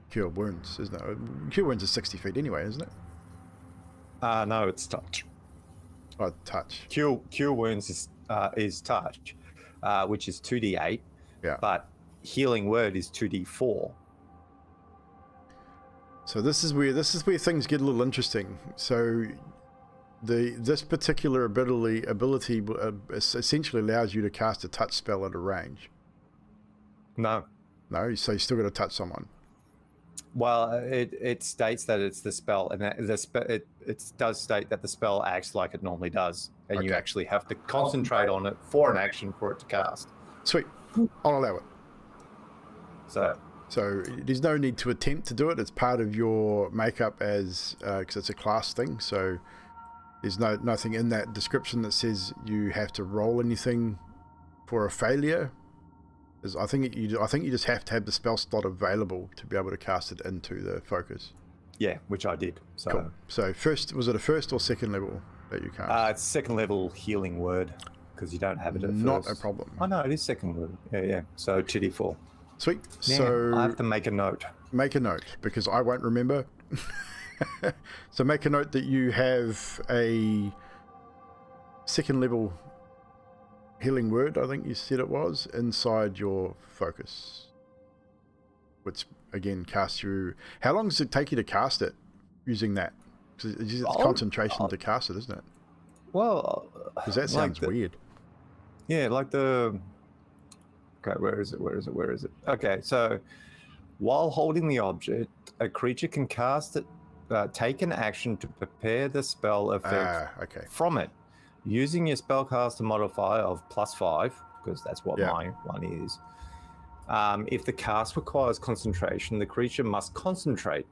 Cure Wounds, isn't it? Cure Wounds is 60 feet anyway, isn't it? No, it's touch. Oh, touch. Cure Wounds is touch, which is 2d8. Yeah. But Healing Word is 2d4. So this is where things get a little interesting. So this particular ability essentially allows you to cast a touch spell at a range. No, so you still got to touch someone. Well, it states that it's the spell, and it does state that the spell acts like it normally does, and you actually have to concentrate on it for an action for it to cast. Sweet, I'll allow it. So there's no need to attempt to do it. It's part of your makeup as because it's a class thing. So there's nothing in that description that says you have to roll anything for a failure. I think you just have to have the spell slot available to be able to cast it into the focus. Yeah, which I did. So cool. So was it a first or second level that you cast? It's second level Healing Word because you don't have it at first. Not a problem. Oh no, it is second word. Yeah. So 2d4. Sweet. Yeah, so I have to make a note. Make a note because I won't remember. So make a note that you have a second level healing word, I think you said it was, inside your focus. Which, again, casts you... How long does it take you to cast it using that? Because it's concentration to cast it, isn't it? Well... Because that sounds weird. Yeah, like the... Okay, where is it? Okay, so while holding the object, a creature can cast it, take an action to prepare the spell effect from it, using your spellcaster modifier of +5, because that's what my one is. If the cast requires concentration, the creature must concentrate.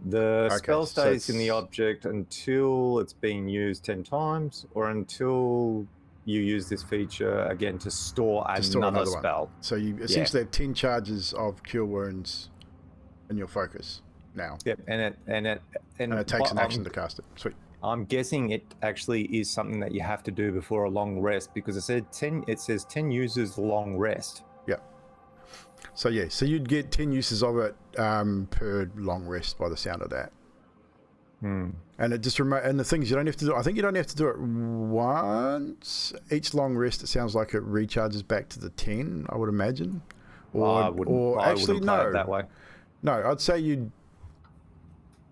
The spell stays in the object until it's being used 10 times, or until you use this feature again to store another spell. One. So you essentially have 10 charges of Cure Wounds in your focus now. Yep, and it takes an action to cast it. Sweet. I'm guessing it actually is something that you have to do before a long rest, because it says 10 uses long rest. Yeah. So you'd get 10 uses of it per long rest by the sound of that. And it just and the things you don't have to do. I think you don't have to do it once each long rest. It sounds like it recharges back to the 10. I would imagine. I wouldn't play it that way. No, I'd say you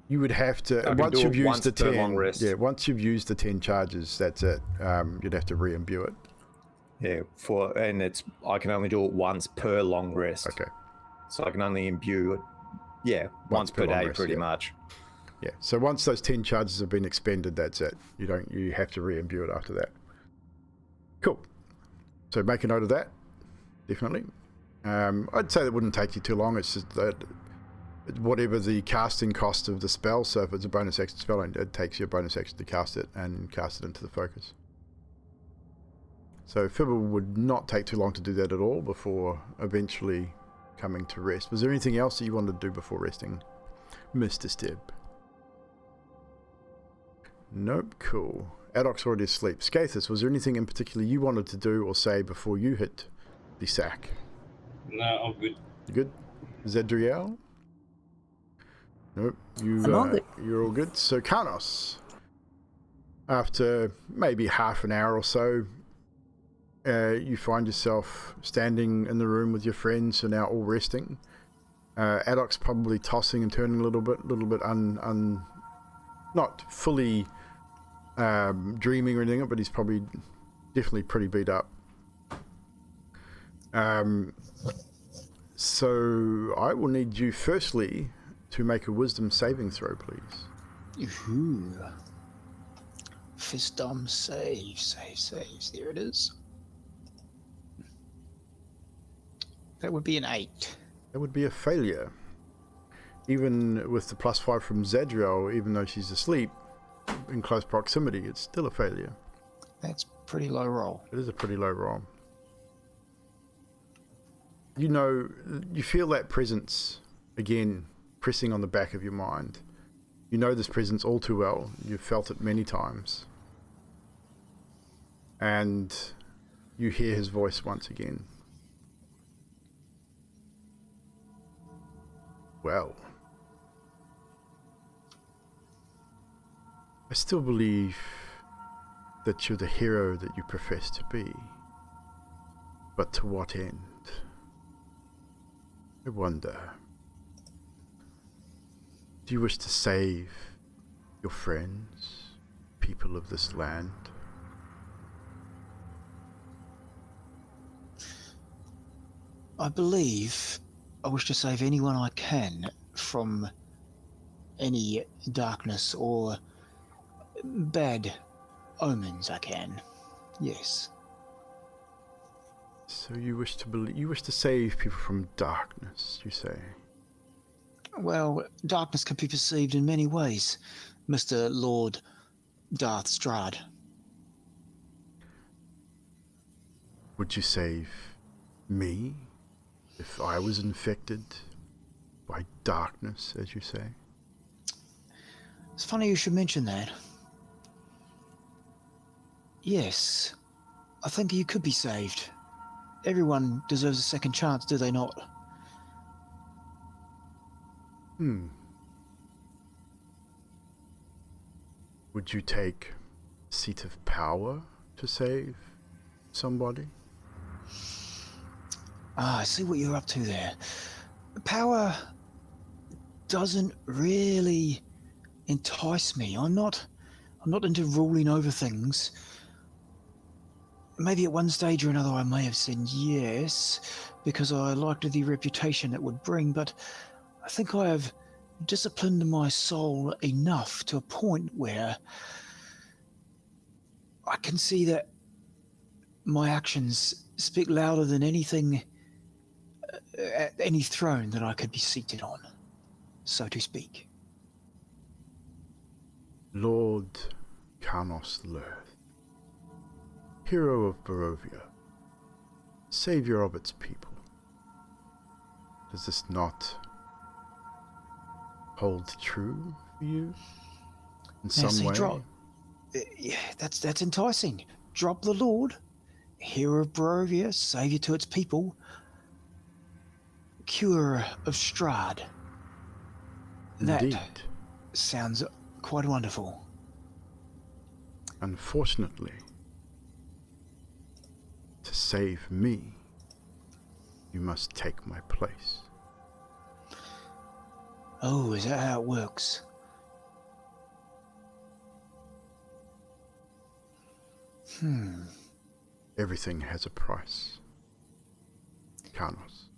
would have to once you've used the 10. Long rest. Yeah, once you've used the 10 charges, that's it. You'd have to re-imbue it. Yeah, I can only do it once per long rest. Okay. So I can only imbue it. Yeah, once per day, pretty much. Yeah. So once those 10 charges have been expended, that's it. You have to re-imbue it after that. Cool. So make a note of that. Definitely. I'd say that wouldn't take you too long. It's just that whatever the casting cost of the spell. So if it's a bonus action spell, it takes you a bonus action to cast it and cast it into the focus. So Fibble would not take too long to do that at all before eventually coming to rest. Was there anything else that you wanted to do before resting, Mr. Stib? Nope, cool. Adoc's already asleep. SKathus, was there anything in particular you wanted to do or say before you hit the sack? No, I'm good. You good? Zadriel? Nope, I'm all good. You're all good. So Karnos, after maybe half an hour or so, you find yourself standing in the room with your friends who are now all resting. Adoc's probably tossing and turning a little bit not fully dreaming or anything, but he's probably definitely pretty beat up. So I will need you firstly to make a wisdom saving throw, please. Wisdom saves. There it is. That would be an 8. That would be a failure. Even with the +5 from Zadriel, even though she's asleep in close proximity, it's still a failure. That's pretty low roll. It is a pretty low roll. You feel that presence again pressing on the back of your mind. You know this presence all too well. You've felt it many times. And you hear his voice once again. Well, I still believe that you're the hero that you profess to be. But to what end? I wonder. Do you wish to save your friends, people of this land? I believe I wish to save anyone I can from any darkness or bad omens I can. Yes. So you wish to save people from darkness, you say? Well, darkness can be perceived in many ways, Mr. Lord Darth Strahd. Would you save me if I was infected by darkness, as you say? It's funny you should mention that. Yes, I think you could be saved. Everyone deserves a second chance, do they not? Would you take seat of power to save somebody? I see what you're up to there. Power doesn't really entice me. I'm not into ruling over things. Maybe at one stage or another I may have said yes, because I liked the reputation it would bring, but I think I have disciplined my soul enough to a point where I can see that my actions speak louder than anything, any throne that I could be seated on, so to speak. Lord Carnos Lurth, hero of Barovia, savior of its people, does this not hold true for you in some way? That's enticing. Drop the Lord, hero of Barovia, savior to its people, cure of Strahd. Indeed. That sounds quite wonderful. Unfortunately, to save me, you must take my place. Oh, is that how it works? Everything has a price. Carnos.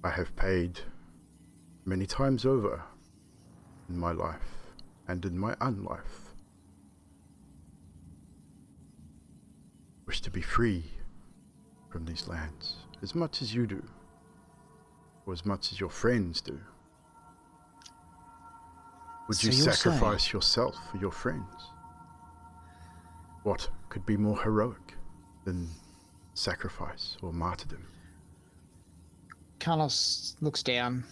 I have paid many times over in my life and in my unlife. Wish to be free from these lands as much as you do, or as much as your friends do. Would you sacrifice yourself for your friends? What could be more heroic than sacrifice or martyrdom? Carlos looks down,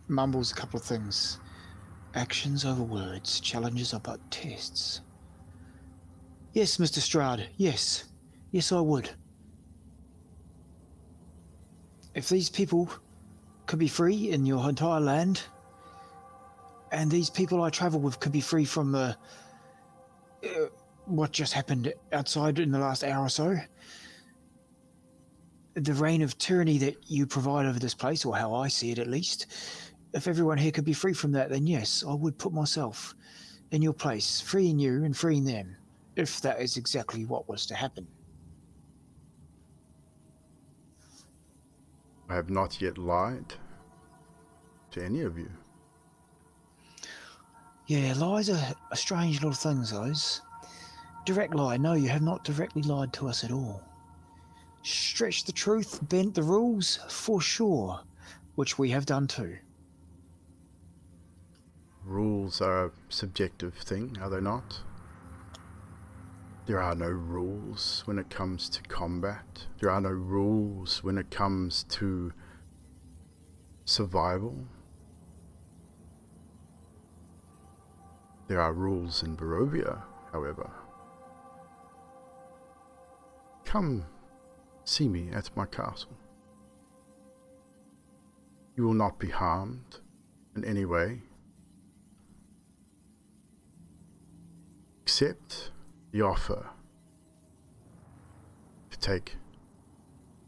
mumbles a couple of things. Actions over words, challenges are but tests. Yes, Mr. Strahd, yes. Yes, I would. If these people could be free in your entire land, and these people I travel with could be free from what just happened outside in the last hour or so, the reign of tyranny that you provide over this place, or how I see it at least, if everyone here could be free from that, then yes, I would put myself in your place, freeing you and freeing them, if that is exactly what was to happen. I have not yet lied to any of you. Yeah, lies are strange little things, those. Direct lie, no, you have not directly lied to us at all. Stretched the truth, bent the rules, for sure, which we have done too. Rules are a subjective thing, are they not? There are no rules when it comes to combat. There are no rules when it comes to survival. There are rules in Barovia, however. Come see me at my castle. You will not be harmed in any way, except the offer to take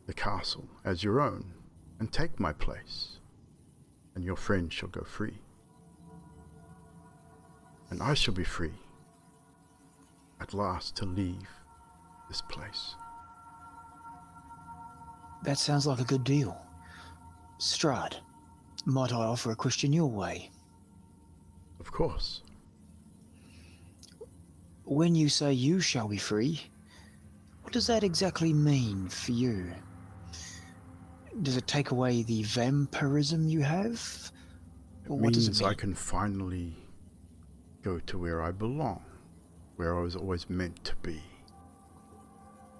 the castle as your own and take my place, and your friend shall go free. And I shall be free at last to leave this place. That sounds like a good deal. Strahd, might I offer a question your way? Of course. When you say you shall be free, what does that exactly mean for you? Does it take away the vampirism you have? Or what does it mean? I can finally go to where I belong, where I was always meant to be.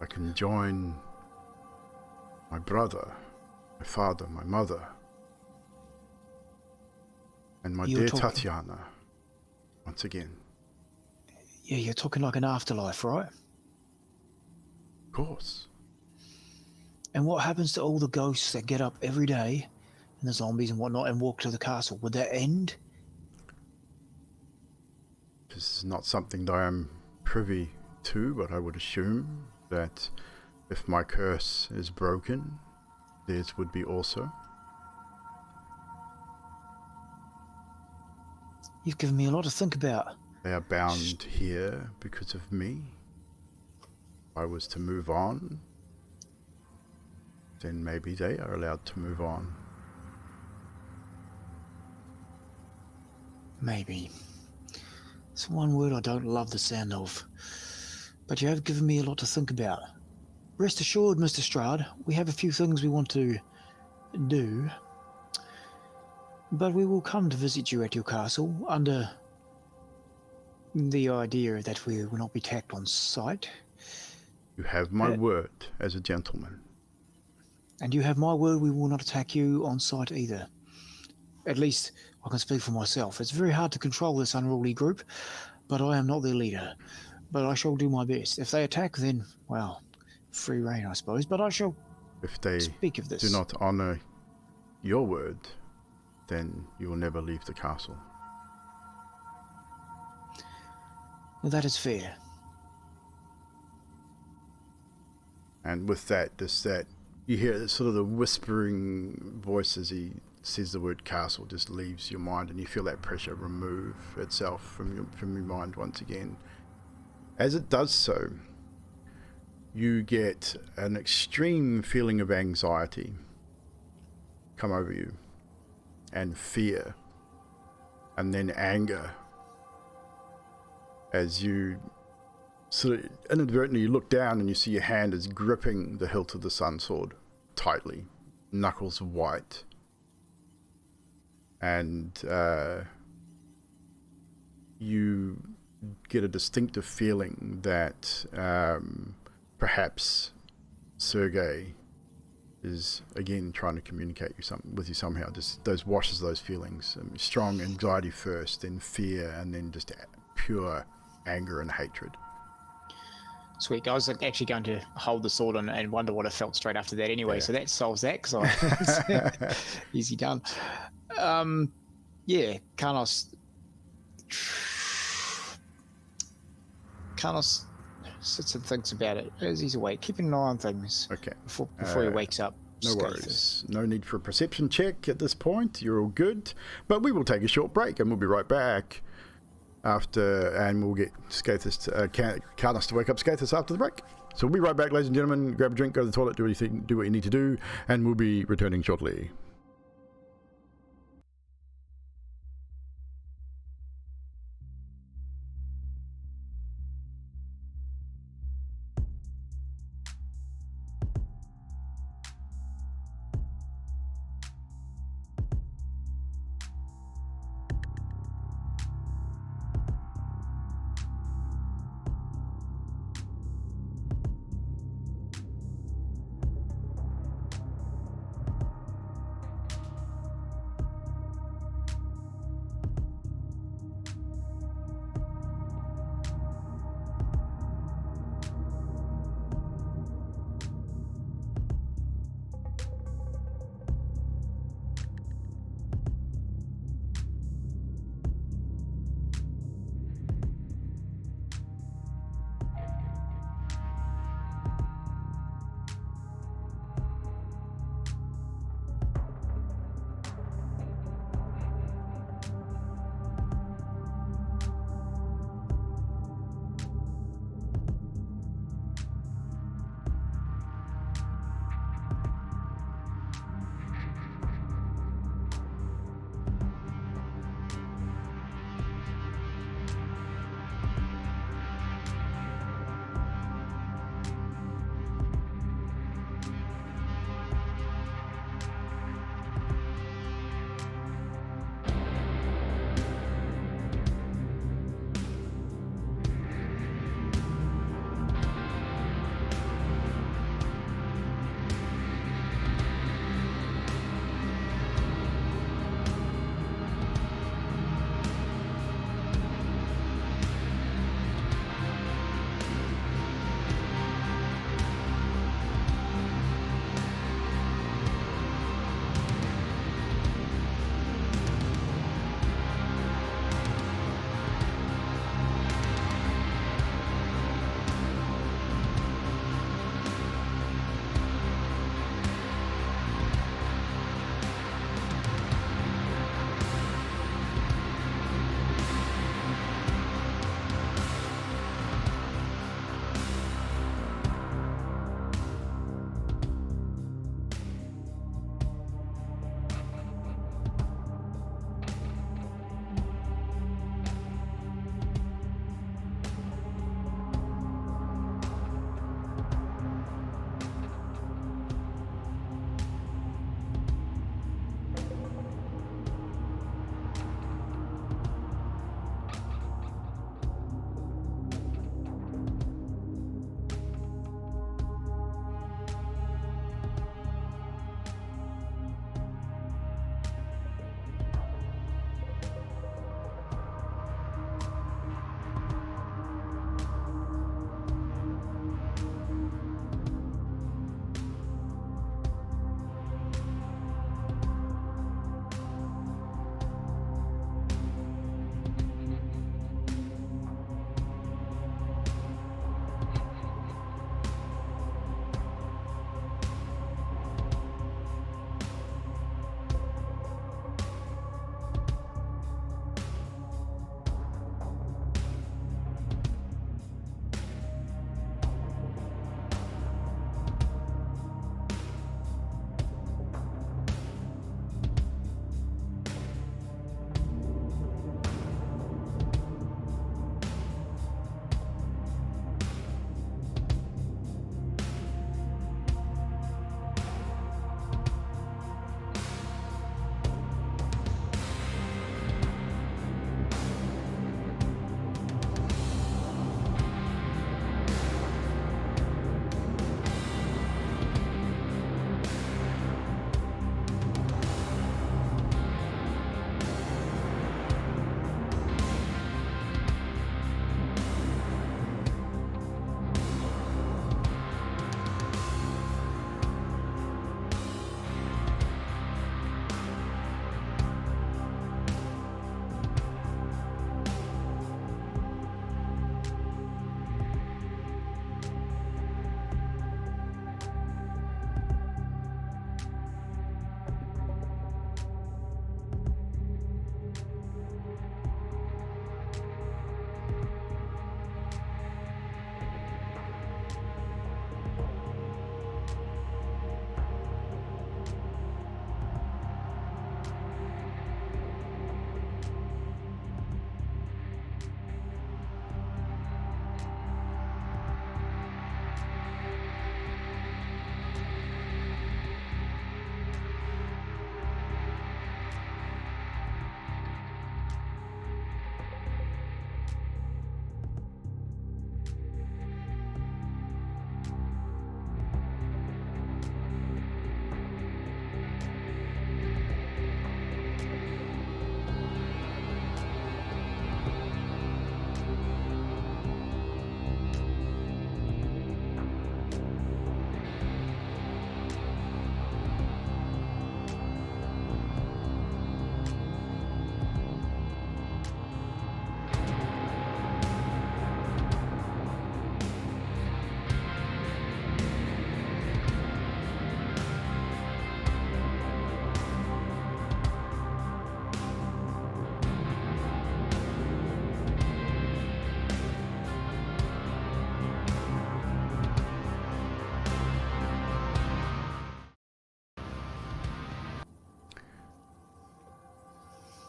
I can join my brother, my father, my mother, and my dear Tatiana, once again. Yeah, you're talking like an afterlife, right? Of course. And what happens to all the ghosts that get up every day, and the zombies and whatnot, and walk to the castle? Would that end? This is not something that I am privy to, but I would assume that if my curse is broken, theirs would be also. You've given me a lot to think about. They are bound here because of me. If I was to move on, then maybe they are allowed to move on. Maybe. It's one word I don't love the sound of. But you have given me a lot to think about. Rest assured, Mr. Strahd, we have a few things we want to do. But we will come to visit you at your castle under the idea that we will not be attacked on sight. You have my word as a gentleman. And you have my word we will not attack you on sight either. At least I can speak for myself. It's very hard to control this unruly group, but I am not their leader. But I shall do my best. If they attack, then, well, free reign, I suppose. But I shall speak of this. Do not honor your word, then you will never leave the castle. Well, that is fair. And with that, just that, you hear sort of the whispering voice as he says the word castle just leaves your mind, and you feel that pressure remove itself from your mind once again. As it does so, you get an extreme feeling of anxiety come over you, and fear, and then anger, as you sort of inadvertently you look down and you see your hand is gripping the hilt of the sun sword tightly, knuckles white, and you get a distinctive feeling that perhaps Sergei is again trying to communicate with you somehow. Just those washes those feelings, strong anxiety first, then fear, and then just pure anger and hatred. Sweet. I was actually going to hold the sword on and wonder what it felt straight after that anyway, so that solves that, because easy done. Yeah, Carlos sits and thinks about it as he's awake, keeping an eye on things before he wakes up. No worries. No need for a perception check at this point. You're all good. But we will take a short break and we'll be right back and we'll get Carlos to wake up SKathus after the break. So we'll be right back, ladies and gentlemen. Grab a drink, go to the toilet, do what you need to do, and we'll be returning shortly.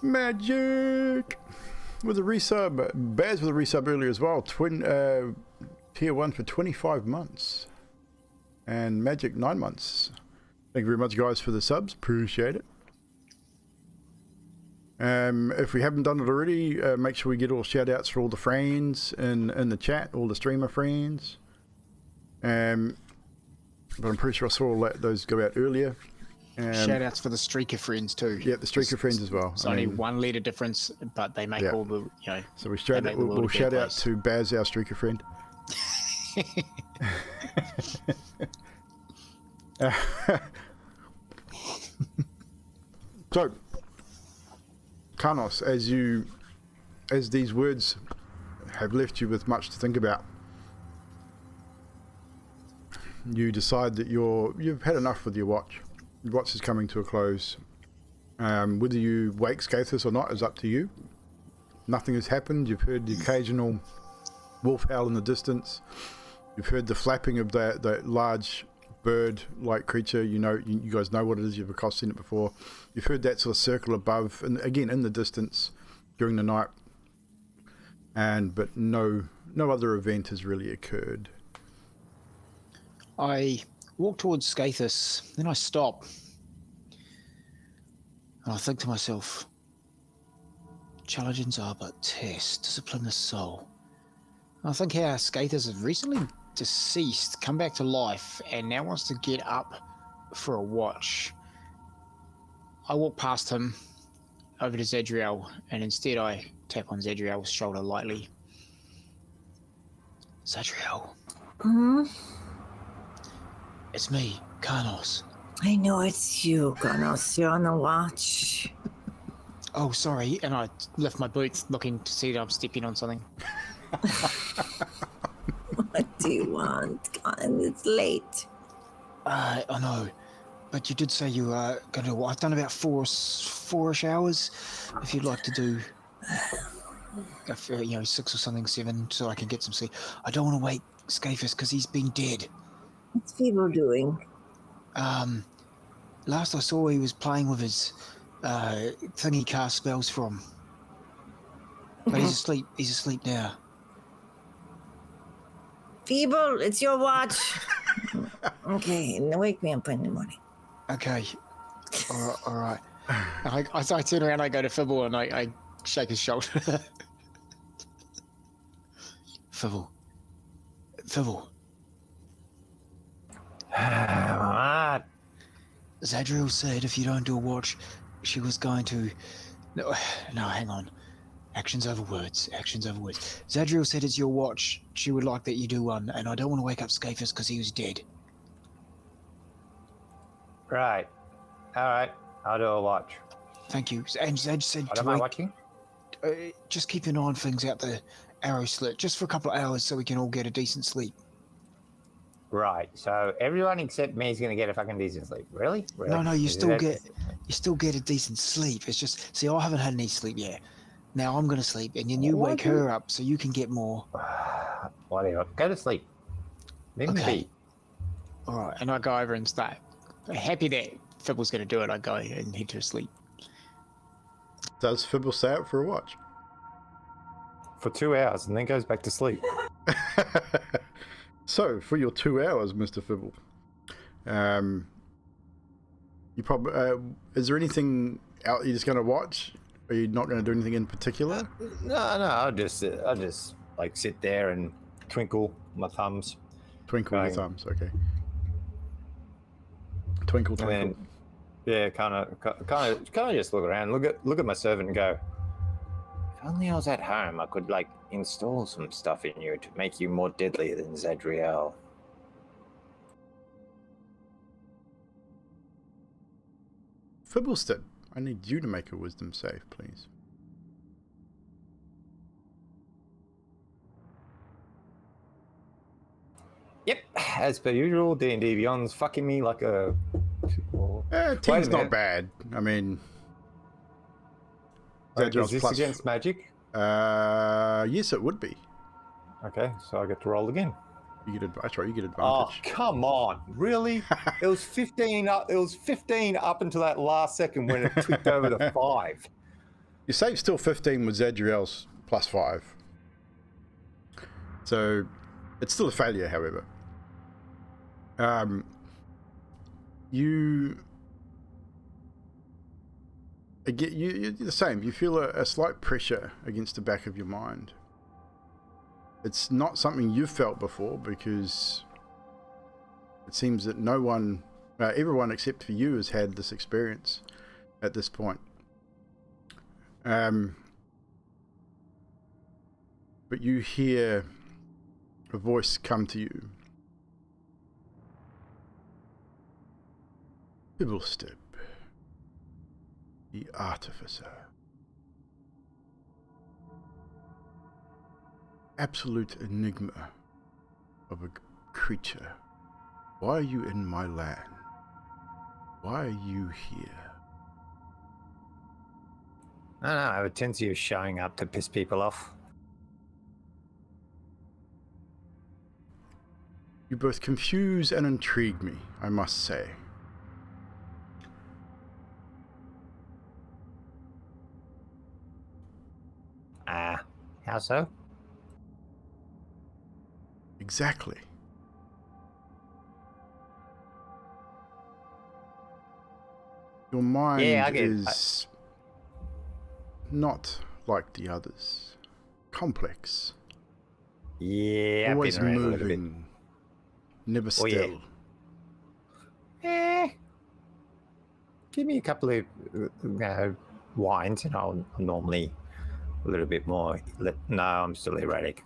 Magic! With a resub. Baz with a resub earlier as well. Tier 1 for 25 months. And Magic 9 months. Thank you very much, guys, for the subs. Appreciate it. If we haven't done it already, make sure we get all shout outs for all the friends in the chat, all the streamer friends. But I'm pretty sure I saw all those go out earlier. Shout outs for the streaker friends too. Yeah, the streaker friends as well. It's only 1 letter difference, but they make all the, So we'll shout out to Baz, our streaker friend. So, Kanos, as these words have left you with much to think about, you decide that you've had enough with your watch. Your watch is coming to a close. Whether you wake SKathus or not is up to you. Nothing has happened. You've heard the occasional wolf howl in the distance. You've heard the flapping of that large bird-like creature. You guys know what it is. You've of course seen it before. You've heard that sort of circle above, and again in the distance during the night. But no other event has really occurred. I walk towards SKathus, then I stop. And I think to myself, challenges are but tests, discipline the soul. And I think how SKathus has recently deceased, come back to life, and now wants to get up for a watch. I walk past him over to Zadriel, and instead I tap on Zadriel's shoulder lightly. Zadriel. It's me, Kanos. I know it's you, Kanos. You're on the watch. Oh, sorry. And I lift my boots, looking to see that I'm stepping on something. What do you want? God, it's late. I know. But you did say you were going to... I've done about four-ish hours. If you'd like to do... 6 or something, 7, so I can get some sleep. I don't want to wake SKathus because he's been dead. What's Feeble doing? Last I saw, he was playing with his thing he cast spells from. But he's asleep. He's asleep now. Feeble, it's your watch. Okay, now wake me up in the morning. Okay. All right. I turn around, I go to Fibble, and I shake his shoulder. Fibble. Zadriel said if you don't do a watch, she was going to... No, hang on. Actions over words. Zadriel said it's your watch. She would like that you do one, and I don't want to wake up SKathus because he was dead. Right. All right. I'll do a watch. Thank you. And Zad said What am I watching? Just keep an eye on things out the arrow slit, just for a couple of hours so we can all get a decent sleep. Right. So everyone except me is going to get a fucking decent sleep. Really? No. You still get a decent sleep. It's just, see, I haven't had any sleep yet. Now I'm going to sleep, and then you wake her up so you can get more. Whatever. Go to sleep. Leave me be. All right. And I go over and start. Happy that Fibble's going to do it. I go and head to sleep. Does Fibble stay out for a watch? For 2 hours and then goes back to sleep. So, for your 2 hours, Mr. Fibble, you probably is there anything out you're just going to watch? Are you not going to do anything in particular? No. I'll just like sit there and twinkle my thumbs. Twinkle your thumbs, okay. Twinkle. And then, yeah, kind of just look around, look at my servant and go, if only I was at home, I could like install some stuff in you to make you more deadly than Zadriel. Fibblestead, I need you to make a wisdom save, please. Yep, as per usual, D&D Beyond's fucking me like a... 10's not bad. I mean... Is this against magic? Yes, it would be. Okay, so I get to roll again. That's right, you get advantage. Oh, come on. Really? It was 15 up. It was 15 up until that last second when it tweaked over to 5. Your save's still 15 with Zadriel's +5. So it's still a failure, however. You're the same. You feel a slight pressure against the back of your mind. It's not something you've felt before, because it seems that everyone except for you has had this experience at this point. But you hear a voice come to you. Evldoa, the Artificer. Absolute enigma of a creature. Why are you in my land? Why are you here? I don't know, I have a tendency of showing up to piss people off. You both confuse and intrigue me, I must say. How so? Exactly. Your mind is not like the others. Complex. Yeah, always I've been around a little bit. moving. Never still. Yeah. Give me a couple of wines and I'll normally a little bit more. No, I'm still erratic.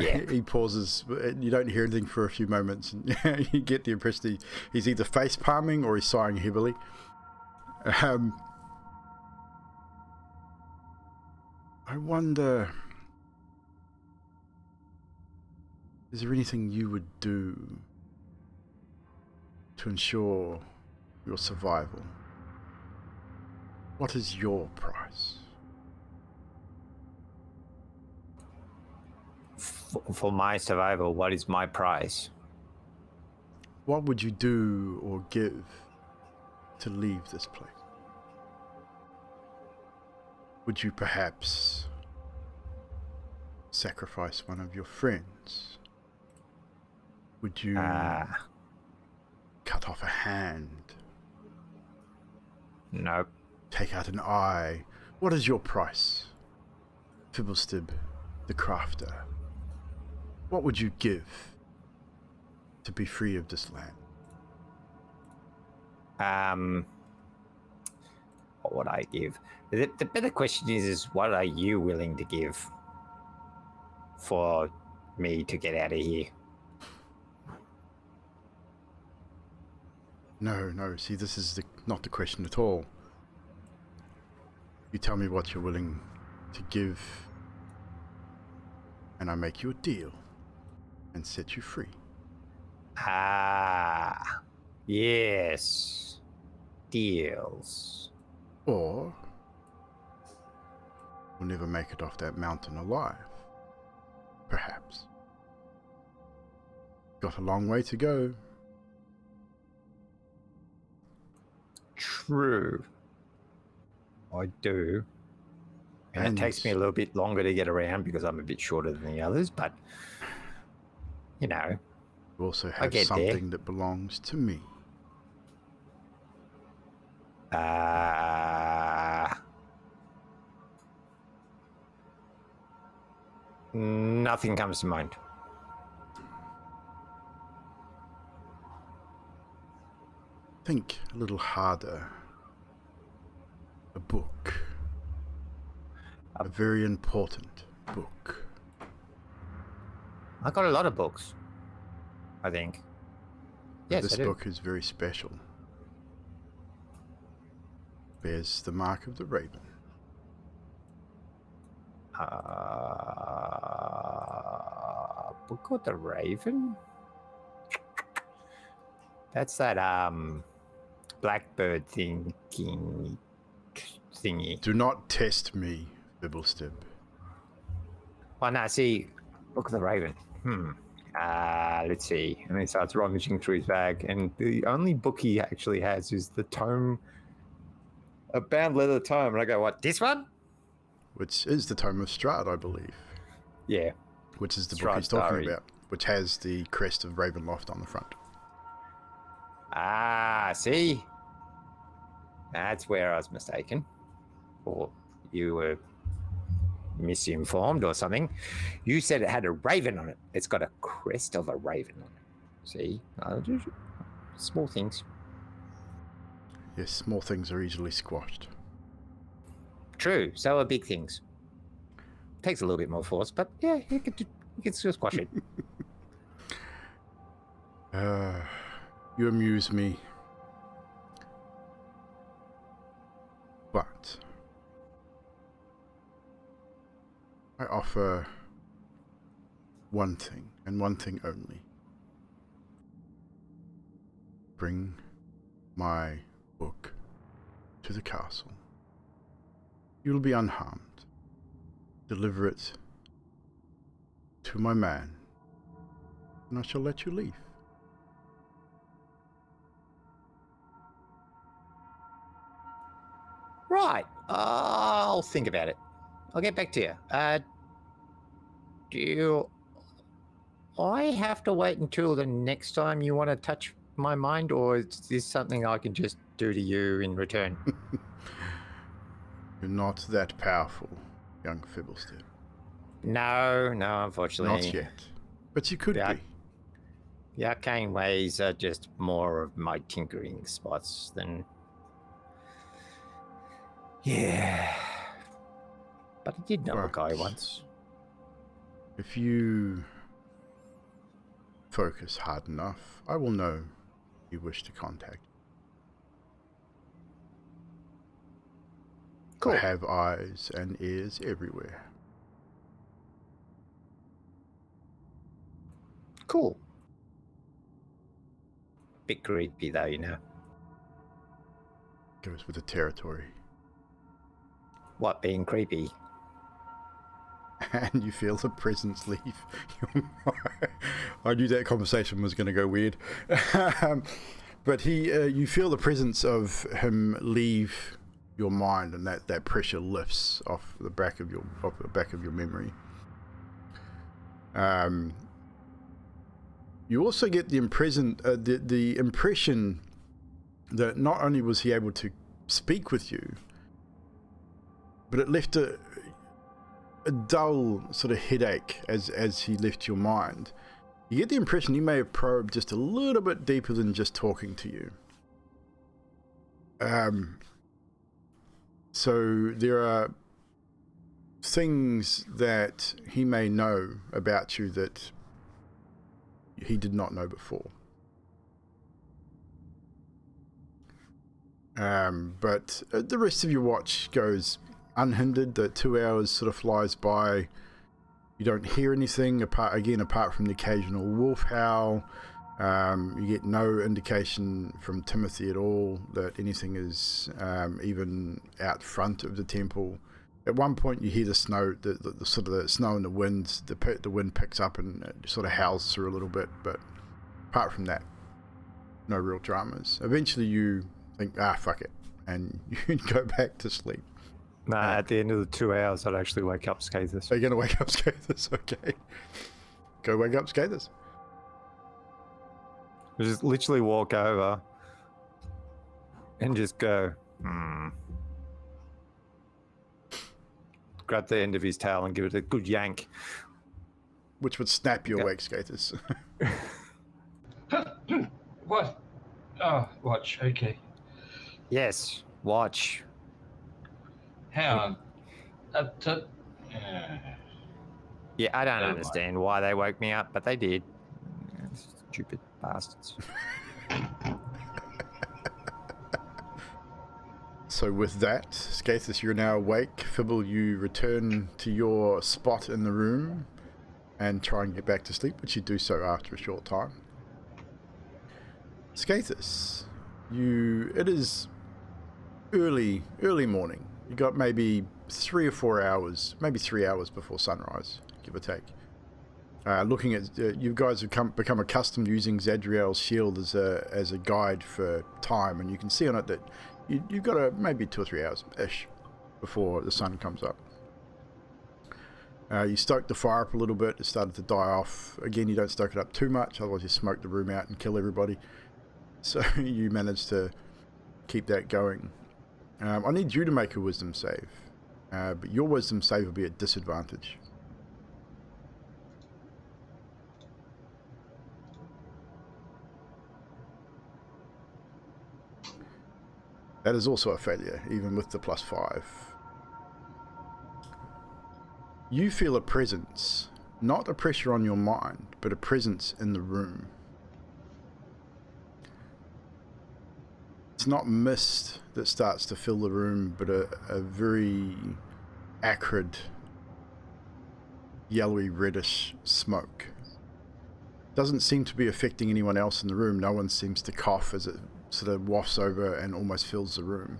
Yeah. He pauses. You don't hear anything for a few moments, and you get the impression he's either face palming or he's sighing heavily. I wonder, is there anything you would do to ensure your survival? What is your price? For my survival, what is my price? What would you do or give to leave this place? Would you perhaps sacrifice one of your friends? Would you cut off a hand? Nope. Take out an eye? What is your price? Evldoa, the crafter. What would you give to be free of this land? What would I give? The better question is what are you willing to give for me to get out of here? No. See, this is not the question at all. You tell me what you're willing to give, and I make you a deal and set you free. Yes. Deals. Or we'll never make it off that mountain alive. Perhaps. Got a long way to go. True. I do. And it takes me a little bit longer to get around because I'm a bit shorter than the others, but you know. You also have something that belongs to me. Nothing comes to mind. Think a little harder. A book. A very important book. I got a lot of books, I think. Yes, this book is very special. Bears the mark of the raven. Book of the Raven? That's that blackbird thingy. Do not test me, Evldoa. Well, no, see, Book of the Raven. Let's see. And he starts rummaging through his bag, and the only book he actually has is the tome a bound leather tome, and I go, what, this one? Which is the Tome of Strahd, I believe. Yeah. Which is the book Strahd's he's talking Diary. about, which has the crest of Ravenloft on the front. Ah, see? That's where I was mistaken. Or you were misinformed or something. You said it had a raven on it. It's got a crest of a raven on it. See? Small things. Yes, small things are easily squashed. True, so are big things. Takes a little bit more force, but yeah, you can still squash it. You amuse me. But I offer one thing, and one thing only. Bring my book to the castle. You'll be unharmed. Deliver it to my man, and I shall let you leave. Right, I'll think about it. I'll get back to you. Do I have to wait until the next time you want to touch my mind, or is this something I can just do to you in return? You're not that powerful, young Fibblestead. No, unfortunately. Not yet. But you could Yeah. be. The arcane ways are just more of my tinkering spots than... Yeah. But I did know a guy once. If you focus hard enough, I will know you wish to contact. Cool. I have eyes and ears everywhere. Cool. Bit creepy though, you know. Goes with the territory. What, being creepy? And you feel the presence leave your mind. I knew that conversation was going to go weird. But you feel the presence of him leave your mind, and that pressure lifts off the back of your memory. You also get the impression that not only was he able to speak with you, but it left a dull sort of headache as he left your mind. You get the impression he may have probed just a little bit deeper than just talking to you. So there are things that he may know about you that he did not know before. But the rest of your watch goes unhindered. The 2 hours sort of flies by. You don't hear anything apart from the occasional wolf howl. You get no indication from Timothy at all that anything is even out front of the temple. At one point, you hear the snow, the sort of the snow and the winds. The wind picks up and it sort of howls through a little bit, but apart from that, no real dramas. Eventually, you think, fuck it, and you go back to sleep. Nah, at the end of the 2 hours, I'd actually wake up SKathus. Are you going to wake up SKathus? Okay. Go wake up SKathus. Just literally walk over and just go, grab the end of his tail and give it a good yank. Which would snap you awake, SKathus. What? Oh, watch. Okay. Yes, watch. Hang on. Yeah, I don't Never understand why they woke me up, but they did. Stupid bastards. So with that, SKathus, you're now awake. Fibble, you return to your spot in the room and try and get back to sleep, which you do so after a short time. SKathus, it is early morning. You got maybe 3 or 4 hours, maybe 3 hours before sunrise, give or take. Looking at you guys have become accustomed to using Zadriel's shield as a guide for time, and you can see on it that you've got maybe 2 or 3 hours-ish before the sun comes up. You stoke the fire up a little bit. It started to die off. Again, you don't stoke it up too much, otherwise you smoke the room out and kill everybody. So you managed to keep that going. I need you to make a wisdom save. But your wisdom save will be at disadvantage. That is also a failure, even with the +5. You feel a presence, not a pressure on your mind, but a presence in the room. It's not mist that starts to fill the room, but a very acrid, yellowy reddish smoke. Doesn't seem to be affecting anyone else in the room. No one seems to cough as it sort of wafts over and almost fills the room.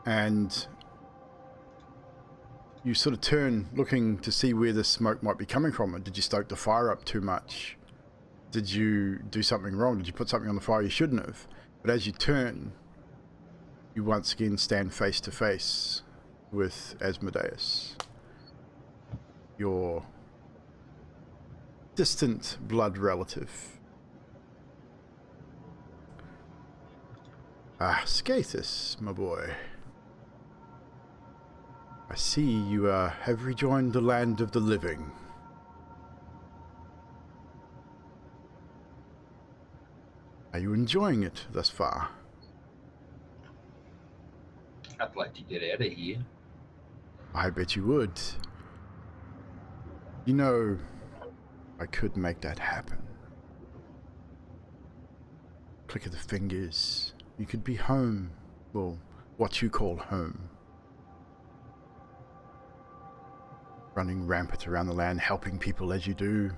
And you sort of turn looking to see where the smoke might be coming from. Did you stoke the fire up too much? Did you do something wrong? Did you put something on the fire you shouldn't have? But as you turn, you once again stand face to face with Asmodeus, your distant blood relative. SKathus, my boy. I see you have rejoined the land of the living. Are you enjoying it thus far? I'd like to get out of here. I bet you would. You know, I could make that happen. Click of the fingers. You could be home. Well, what you call home. Running rampant around the land, helping people as you do.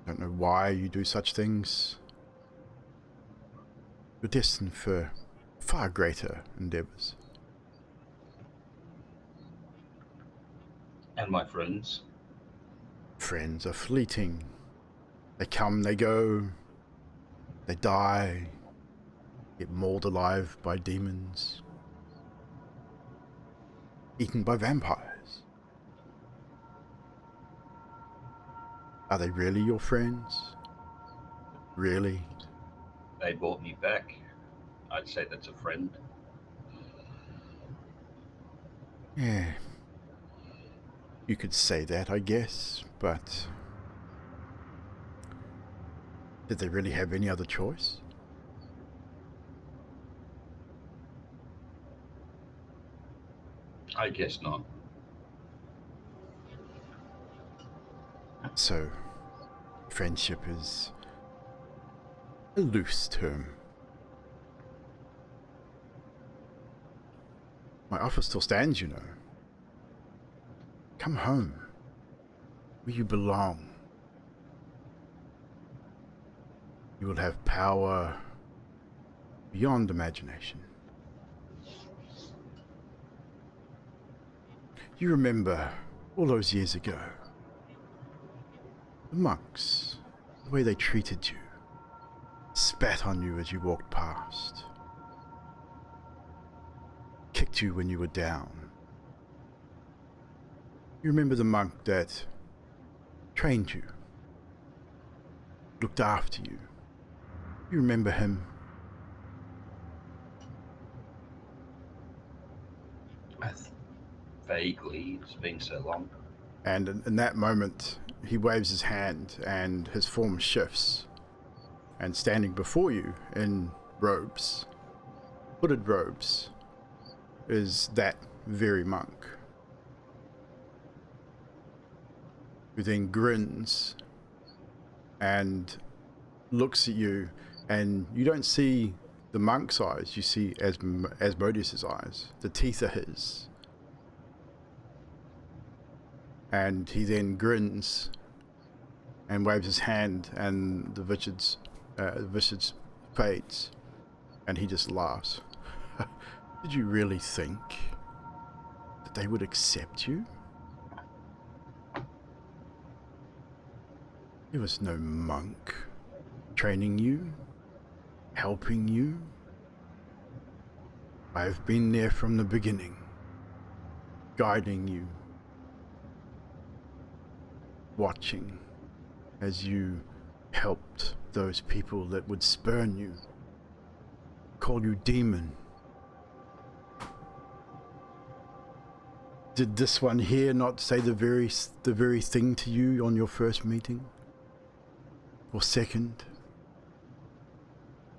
Don't know why you do such things. You're destined for far greater endeavors. And my friends? Friends are fleeting. They come, they go. They die. Get mauled alive by demons. Eaten by vampires. Are they really your friends? Really? They brought me back. I'd say that's a friend. Yeah. You could say that, I guess, but did they really have any other choice? I guess not. So, friendship is a loose term. My offer still stands, you know. Come home, where you belong. You will have power beyond imagination. You remember all those years ago, the monks, the way they treated you, spat on you as you walked past, kicked you when you were down. You remember the monk that trained you, looked after you. You remember him. Vaguely, it's been so long. And in that moment, he waves his hand and his form shifts. And standing before you in robes, hooded robes, is that very monk. Who then grins and looks at you, and you don't see the monk's eyes, you see Asmodeus' eyes. The teeth are his. And he then grins and waves his hand, and the visage fades, and he just laughs. Did you really think that they would accept you? There was no monk training you. helping you. I've been there from the beginning, guiding you, watching as you helped those people that would spurn you, call you demon. Did this one here not say the very thing to you on your first meeting? Or second?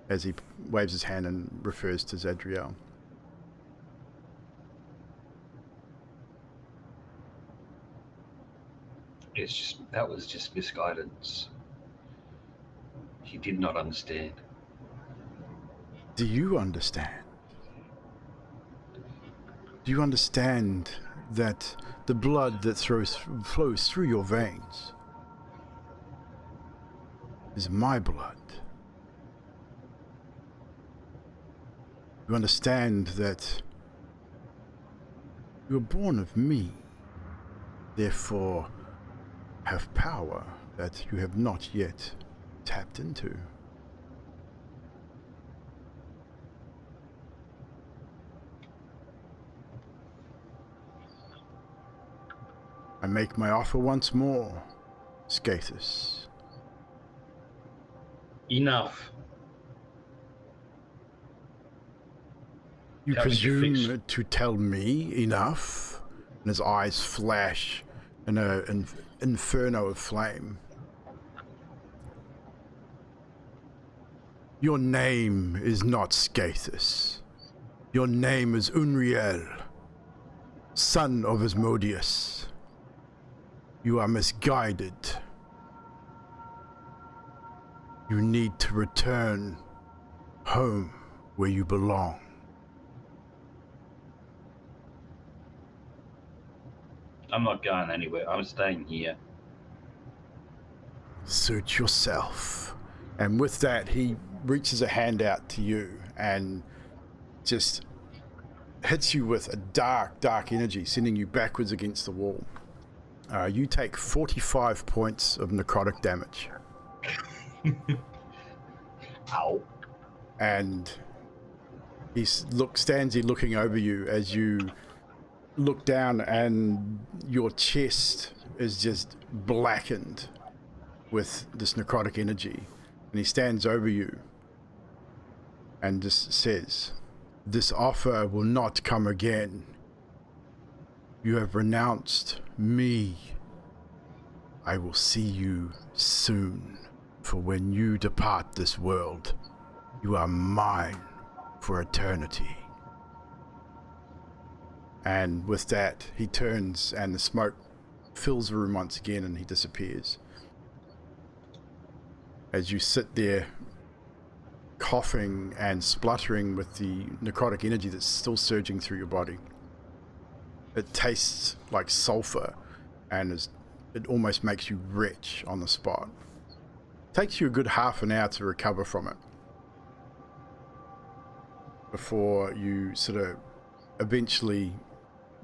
As he waves his hand and refers to Zadriel. That was just misguidance. He did not understand. Do you understand? Do you understand that the blood that flows through your veins is my blood? You understand that you were born of me, therefore have power that you have not yet tapped into. I make my offer once more, SKathus. Enough. You That was your presume fix. to tell me enough? And his eyes flash in an inferno of flame. Your name is not SKathus. Your name is Unriel, son of Asmodeus. You are misguided. You need to return home where you belong. I'm not going anywhere. I'm staying here. Suit yourself. And with that, he reaches a hand out to you and just hits you with a dark, dark energy, sending you backwards against the wall. You take 45 points of necrotic damage. Ow. And he stands here looking over you as you look down, and your chest is just blackened with this necrotic energy. And he stands over you and just says, "This offer will not come again. You have renounced me. I will see you soon, for when you depart this world, you are mine for eternity." And with that, he turns and the smoke fills the room once again and he disappears. As you sit there, coughing and spluttering with the necrotic energy that's still surging through your body. It tastes like sulfur and it almost makes you retch on the spot. Takes you a good half an hour to recover from it before you sort of eventually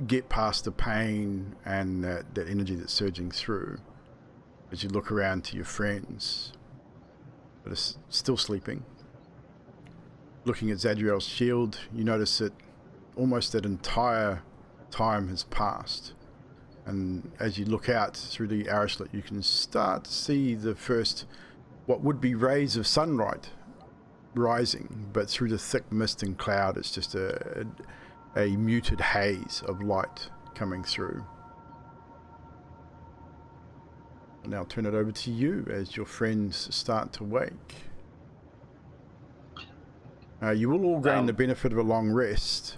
get past the pain and that energy that's surging through as you look around to your friends that are still sleeping. Looking at Zadriel's shield, you notice that almost that entire time has passed, and as you look out through the arrowslit, you can start to see the first what would be rays of sunlight rising, but through the thick mist and cloud it's just a muted haze of light coming through. I'll now turn it over to you as your friends start to wake. You will all gain the benefit of a long rest,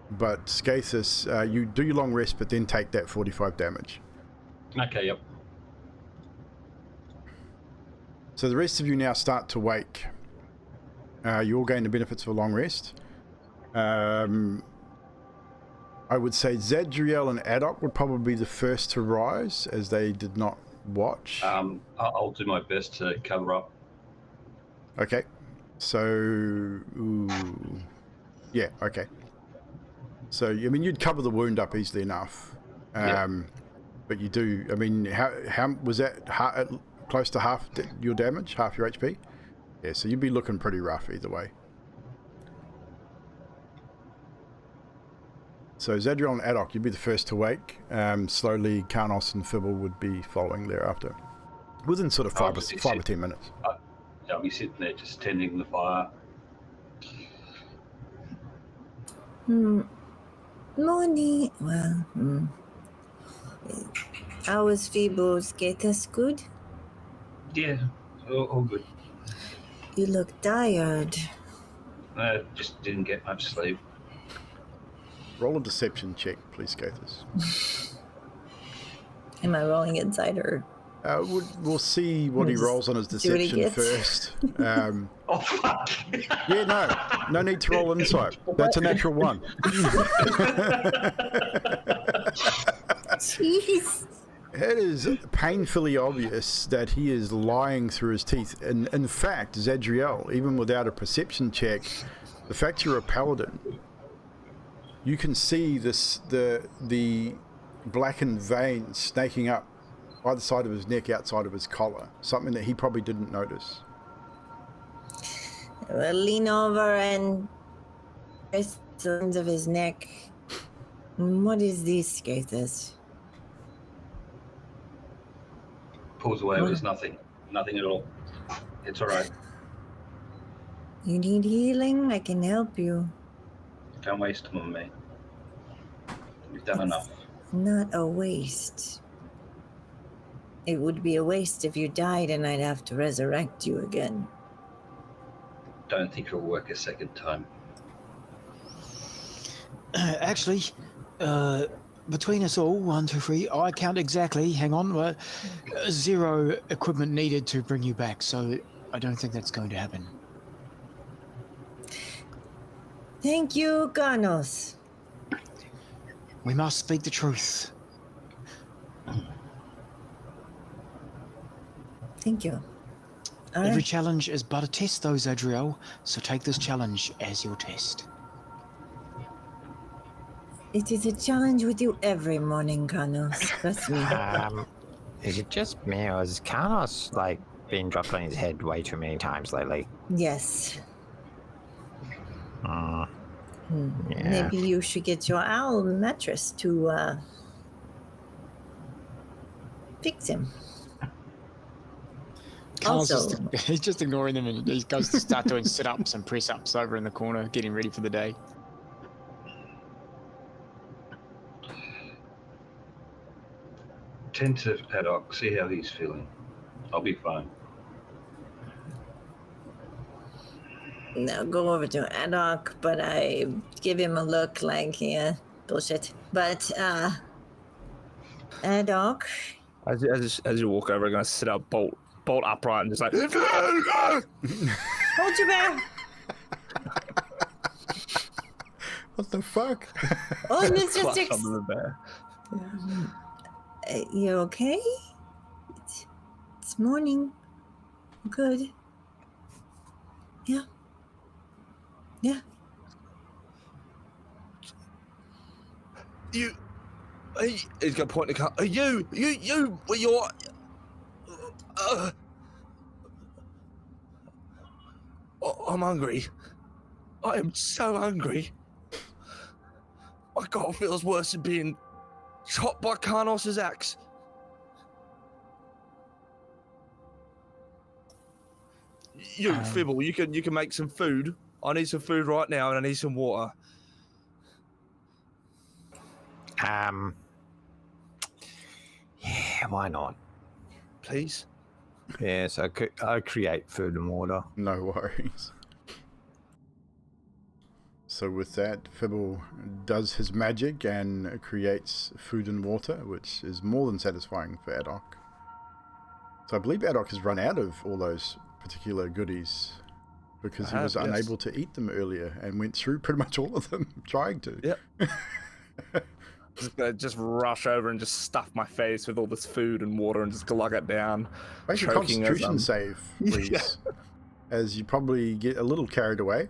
but SKathus, you do your long rest, but then take that 45 damage. Okay, yep. So the rest of you now start to wake. You all gain the benefits of a long rest. I would say Zadriel and Adok would probably be the first to rise, as they did not watch. I'll do my best to cover up. Okay. So, yeah, okay. So, I mean, you'd cover the wound up easily enough. But you do, I mean, how was that close to half your damage, half your HP? Yeah, so you'd be looking pretty rough either way. So Zadriel and Adok, you'd be the first to wake. Slowly, Karnos and Fibble would be following thereafter. Within sort of 5 or 10 minutes. I'll be sitting there just tending the fire. Morning. Well, how was Phoebe's SKathus? Good? Yeah, all good. You look tired. I just didn't get much sleep. Roll a deception check, please, SKathus. Am I rolling inside or? We'll see what he rolls on his deception first. Oh, fuck. Yeah, no need to roll insight. That's a natural 1. Jeez. It is painfully obvious that he is lying through his teeth. And in fact, Zadriel, even without a perception check, the fact you're a paladin, you can see the blackened veins snaking up either side of his neck, outside of his collar, something that he probably didn't notice. We'll lean over and press the ends of his neck. What is this, SKathus? Pulls away. It was nothing. Nothing at all. It's all right. You need healing? I can help you. Don't waste them on me. We've done enough. Not a waste. It would be a waste if you died and I'd have to resurrect you again. Don't think it'll work a second time. Actually, between us all, 1, 2, 3, I count exactly, hang on, 0 equipment needed to bring you back, so I don't think that's going to happen. Thank you, Karnos. We must speak the truth. Thank you. All Every right. challenge is but a test, though, Zadriel, so take this challenge as your test. It is a challenge with you every morning, Karnos. Trust me. Is it just me, or is Karnos, like, been dropped on his head way too many times lately? Yes. Yeah. Maybe you should get your owl mattress to fix him. Also, he's just ignoring them, and he goes to start doing sit-ups and press-ups over in the corner, getting ready for the day. Tend to Haddock, see how he's feeling. I'll be fine. now go over to Adok, but I give him a look like, yeah, bullshit. But, Adok. As you walk over, I'm going to sit up bolt upright and just like... Hold your bear! What the fuck? Oh, Mr. clutch Six. onto the bear. You okay? It's morning. Good. Yeah. Yeah. He's going to point the car. You're... I'm hungry. I am so hungry. My God, it feels worse than being shot by Karnos' axe. Fibble, you can make some food. I need some food right now, and I need some water. Yeah, why not? Please. Yes, I create food and water. No worries. So with that, Fibble does his magic and creates food and water, which is more than satisfying for Adok. So I believe Adok has run out of all those particular goodies because he was unable to eat them earlier and went through pretty much all of them trying to. Yep. Just gonna rush over and just stuff my face with all this food and water and just glug it down. Make a constitution save, please, yeah. As you probably get a little carried away.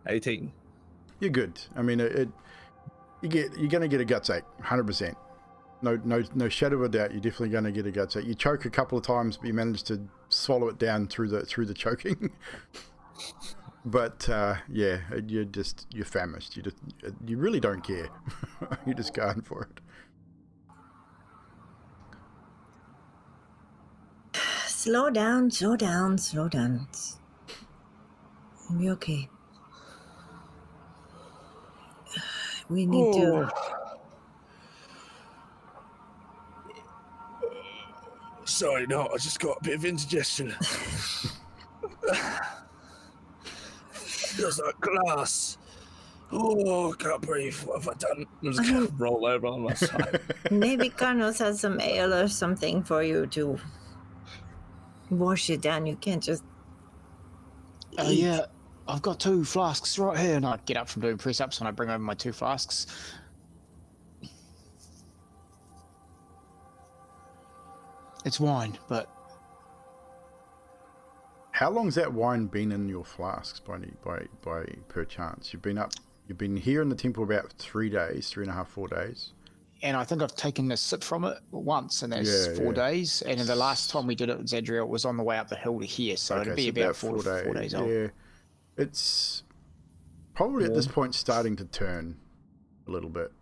18. You're good. I mean, you're gonna get a guts ache, 100%. no shadow of a doubt, you're definitely going to get a guts out. You choke a couple of times, but you manage to swallow it down through the choking. But yeah, you're famished. You really don't care. You're just going for it. Slow down. It'll be okay. We need to. Sorry, no, I just got a bit of indigestion. Feels like glass. Oh, I can't breathe. What have I done? I'm just going to roll over on my side. Maybe Carlos has some ale or something for you to wash it down. You can't just. Yeah, I've got 2 flasks right here, and I get up from doing press ups and I bring over my 2 flasks. It's wine, but how long's that wine been in your flasks by perchance? You've been here in the temple about 3 days, 3.5, 4 days. And I think I've taken a sip from it once, and that's 4 days. And the last time we did it with Zadriel, it was on the way up the hill to here, so it'd be about 4 days old. Yeah, it's probably at this point starting to turn a little bit.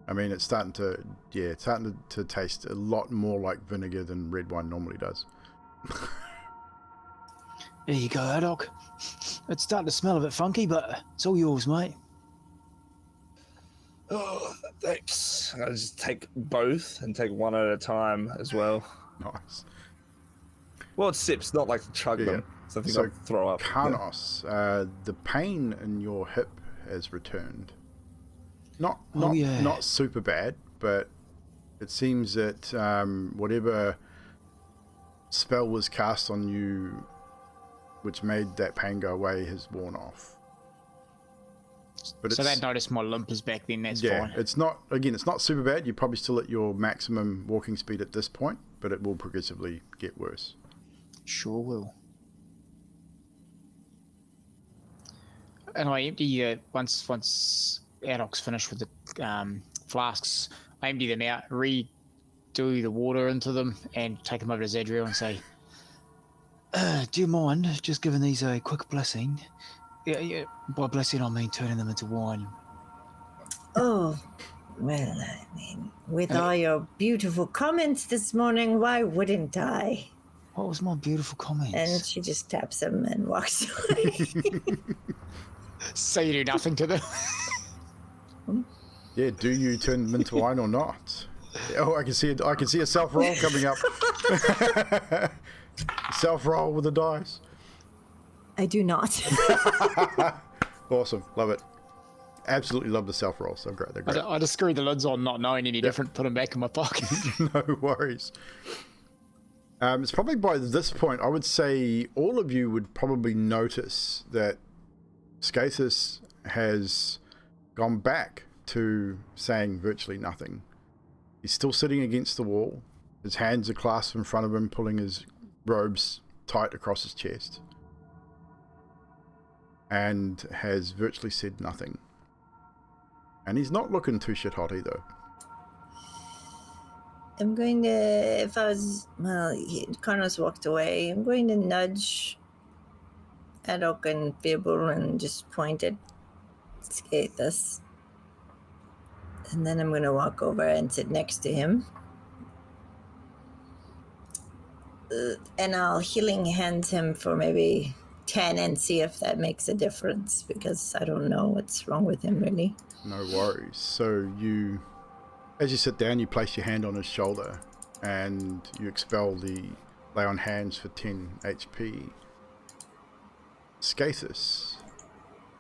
I mean, it's starting to taste a lot more like vinegar than red wine normally does. There you go, Haddock. It's starting to smell a bit funky, but it's all yours, mate. Oh, thanks. I just take both and take one at a time as well. Nice. Well, it's sips, not like to chug them. Something so throw up. Carlos, the pain in your hip has returned. Not super bad, but it seems that whatever spell was cast on you, which made that pain go away, has worn off. But so that notice my limp is back then, that's fine. It's not super bad. You're probably still at your maximum walking speed at this point, but it will progressively get worse. Sure will. And I empty once Adoc's finished with the flasks, I empty them out, redo the water into them, and take them over to Zadriel and say, do you mind just giving these a quick blessing? Yeah. By blessing, I mean turning them into wine. Oh, well, I mean, with all your beautiful comments this morning, why wouldn't I? What was my beautiful comments? And she just taps them and walks away. So you do nothing to them? Yeah, do you turn them into wine or not? Oh, I can see a self-roll coming up. Self-roll with the dice. I do not. Awesome. Love it. Absolutely love the self-rolls. So great. They're great. I just screwed the lids on, not knowing any different, put them back in my pocket. No worries. It's probably by this point, I would say all of you would probably notice that SKathus has gone back to saying virtually nothing. He's still sitting against the wall. His hands are clasped in front of him, pulling his robes tight across his chest. And has virtually said nothing. And he's not looking too shit hot either. I'm going to, Carlos walked away. I'm going to nudge Adoc and Fibble and just point at SKathus. And then I'm going to walk over and sit next to him. And I'll healing hand him for maybe 10 and see if that makes a difference, because I don't know what's wrong with him really. No worries. So you, as you sit down, you place your hand on his shoulder and you expel the lay on hands for 10 HP. SKathus,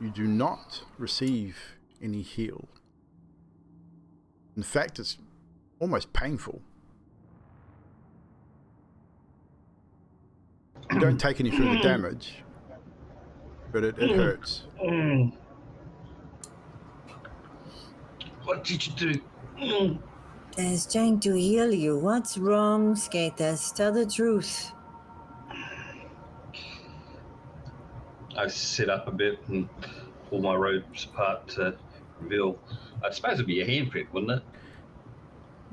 you do not receive any heal. In fact, it's almost painful. You don't take any further damage, but it hurts. What did you do? I was trying to heal you. What's wrong, SKathus? Tell the truth. I sit up a bit and pull my robes apart to reveal. I suppose it'd be a handprint, wouldn't it?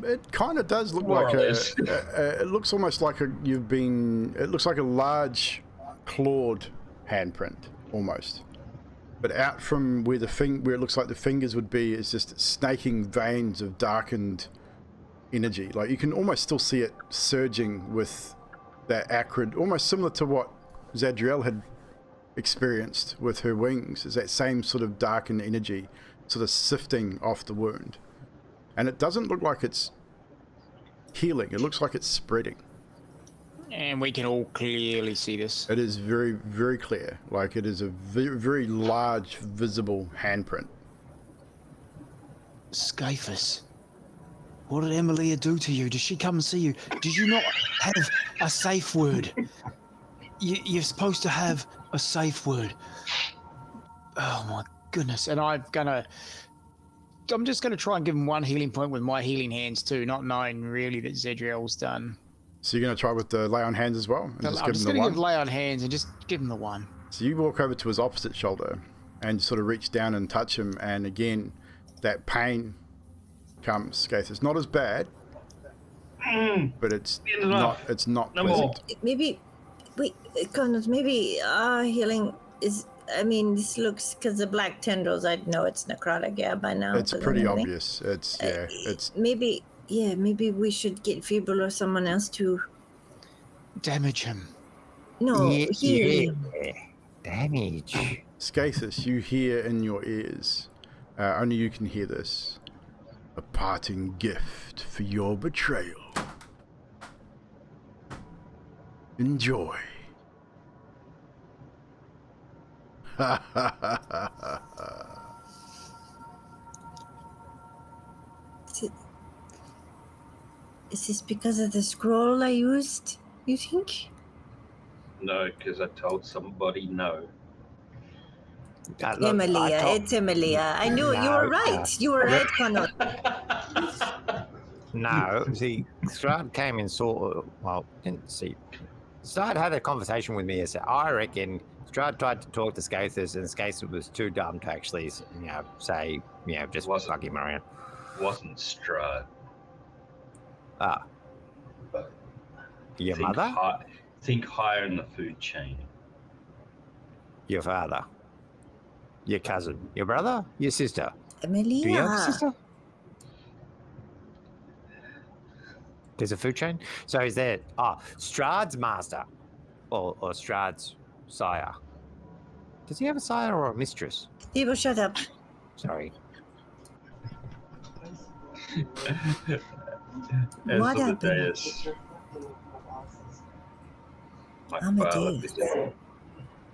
It kind of does look More like or a. less. It looks almost like you've been. It looks like a large clawed handprint, almost. But out from where where it looks like the fingers would be, is just snaking veins of darkened energy. Like you can almost still see it surging with that acrid, almost similar to what Zadriel had experienced with her wings. Is that same sort of darkened energy, sort of sifting off the wound. And it doesn't look like it's healing. It looks like it's spreading. And we can all clearly see this. It is very, very clear. Like it is a very, very large, visible handprint. SKathus, what did Emilia do to you? Did she come and see you? Did you not have a safe word? You're supposed to have a safe word. Oh my goodness. And I'm just gonna try and give him one healing point with my healing hands too, not knowing really that Zadriel's done. So you're going to try with the lay on hands as well? And I'm just going to give lay on hands and just give him the one. So you walk over to his opposite shoulder and sort of reach down and touch him, and again, that pain comes, SKathus. It's not as bad, but it's not pleasant. Maybe, wait, Connors, maybe our healing is, I mean, this looks, because the black tendrils, I know it's necrotic, yeah, by now. It's pretty obvious. It's maybe we should get Feeble or someone else to damage him. No, heal him. Damage. SKathus, you hear in your ears, only you can hear this, a parting gift for your betrayal. Enjoy. Ha ha ha ha ha. Is this because of the scroll I used, you think? No, because I told somebody no. Emilia, it's Emilia. I knew you were right. You were right, Connor. No, see, Strahd came and saw. Well, didn't see. Strahd had a conversation with me. And said, I reckon Strahd tried to talk to SKathus, and SKathus was too dumb to actually, say, just fuck him around. Wasn't Strahd. Ah. Your mother? Think higher in the food chain. Your father? Your cousin? Your brother? Your sister? Emilia. Do you have a sister? There's a food chain? So is there... Strahd's master. Or Strahd's sire. Does he have a sire or a mistress? People, shut up. Sorry. What happened?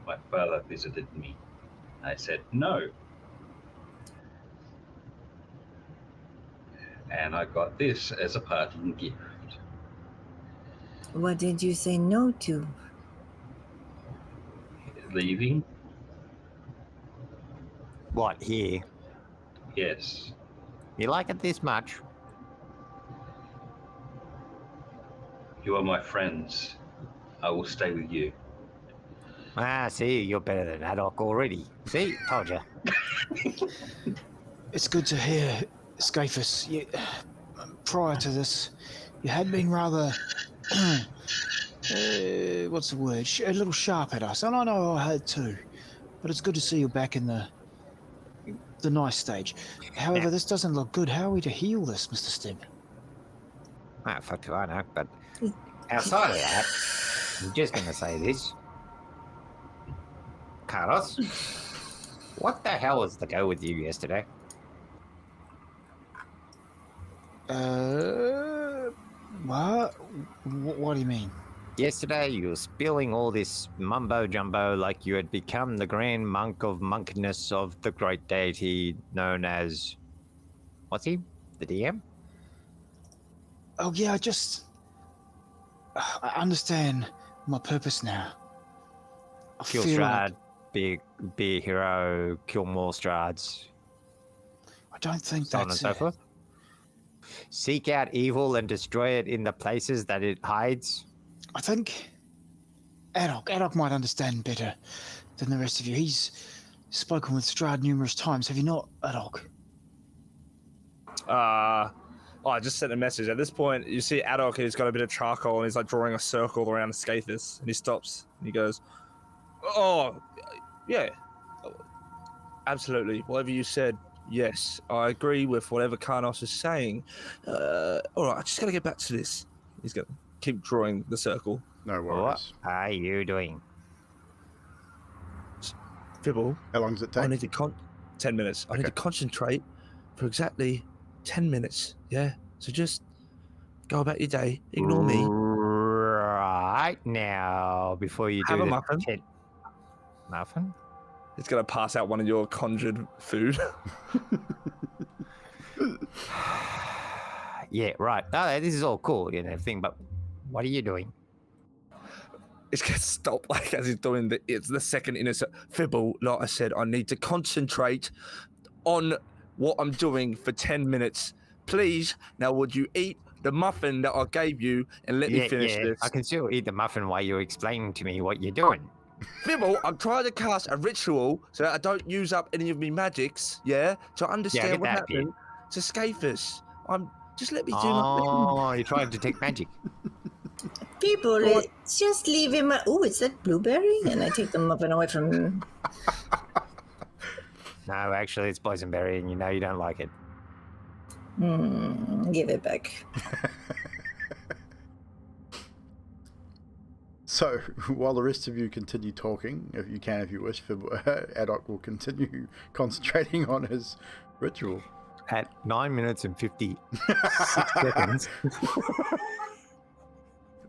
My father visited me. I said no. And I got this as a parting gift. What did you say no to? Leaving? What, here? Yes. You like it this much? You are my friends. I will stay with you. See, you're better than Adok already. See, told you. It's good to hear, SKathus. Prior to this, you had been rather, what's the word? A little sharp at us, and I know I had too. But it's good to see you back in the nice stage. However, this doesn't look good. How are we to heal this, Mr. Stim? Fuck do I know, but outside of that, I'm just going to say this. Carlos, what the hell was the go with you yesterday? What? What do you mean? Yesterday, you were spilling all this mumbo-jumbo like you had become the grand monk of monkness of the great deity known as... What's he? The DM? Oh, yeah, I understand my purpose now. Kill Strahd, be a hero, kill more Strahds. I don't think so on and so forth. Seek out evil and destroy it in the places that it hides. I think Adok might understand better than the rest of you. He's spoken with Strahd numerous times. Have you not, Adok? Oh, I just sent a message. At this point, you see Adok, he's got a bit of charcoal, and he's like drawing a circle around the SKathus, and he stops, and he goes, "Oh, yeah, absolutely. Whatever you said, yes, I agree with whatever Karnos is saying. All right, I just got to get back to this." He's going to keep drawing the circle. No worries. What are you doing? Fibble, How long does it take? I need to 10 minutes. I need to concentrate for exactly 10 minutes. Yeah, so just go about your day. Ignore me. Right now, before you Have do a the muffin. Muffin? It's going to pass out one of your conjured food. Yeah, right. Oh, this is all cool and everything, but what are you doing? It's going to stop like as he's doing it's the second innocent. Fibble, like I said, I need to concentrate on what I'm doing for 10 minutes. Please, now would you eat the muffin that I gave you and let me finish this? I can still eat the muffin while you're explaining to me what you're doing. Fibble, I'm trying to cast a ritual so that I don't use up any of me magics, yeah? To understand what happened to SKathus. Just let me do my thing. Oh, you're trying to detect magic. People, just leave him. Oh, is that blueberry? And I take the muffin away from him. No, actually, it's boysenberry, and you know you don't like it. Give it back. So, while the rest of you continue talking, if you wish, Adok will continue concentrating on his ritual. At 9 minutes and 56 seconds.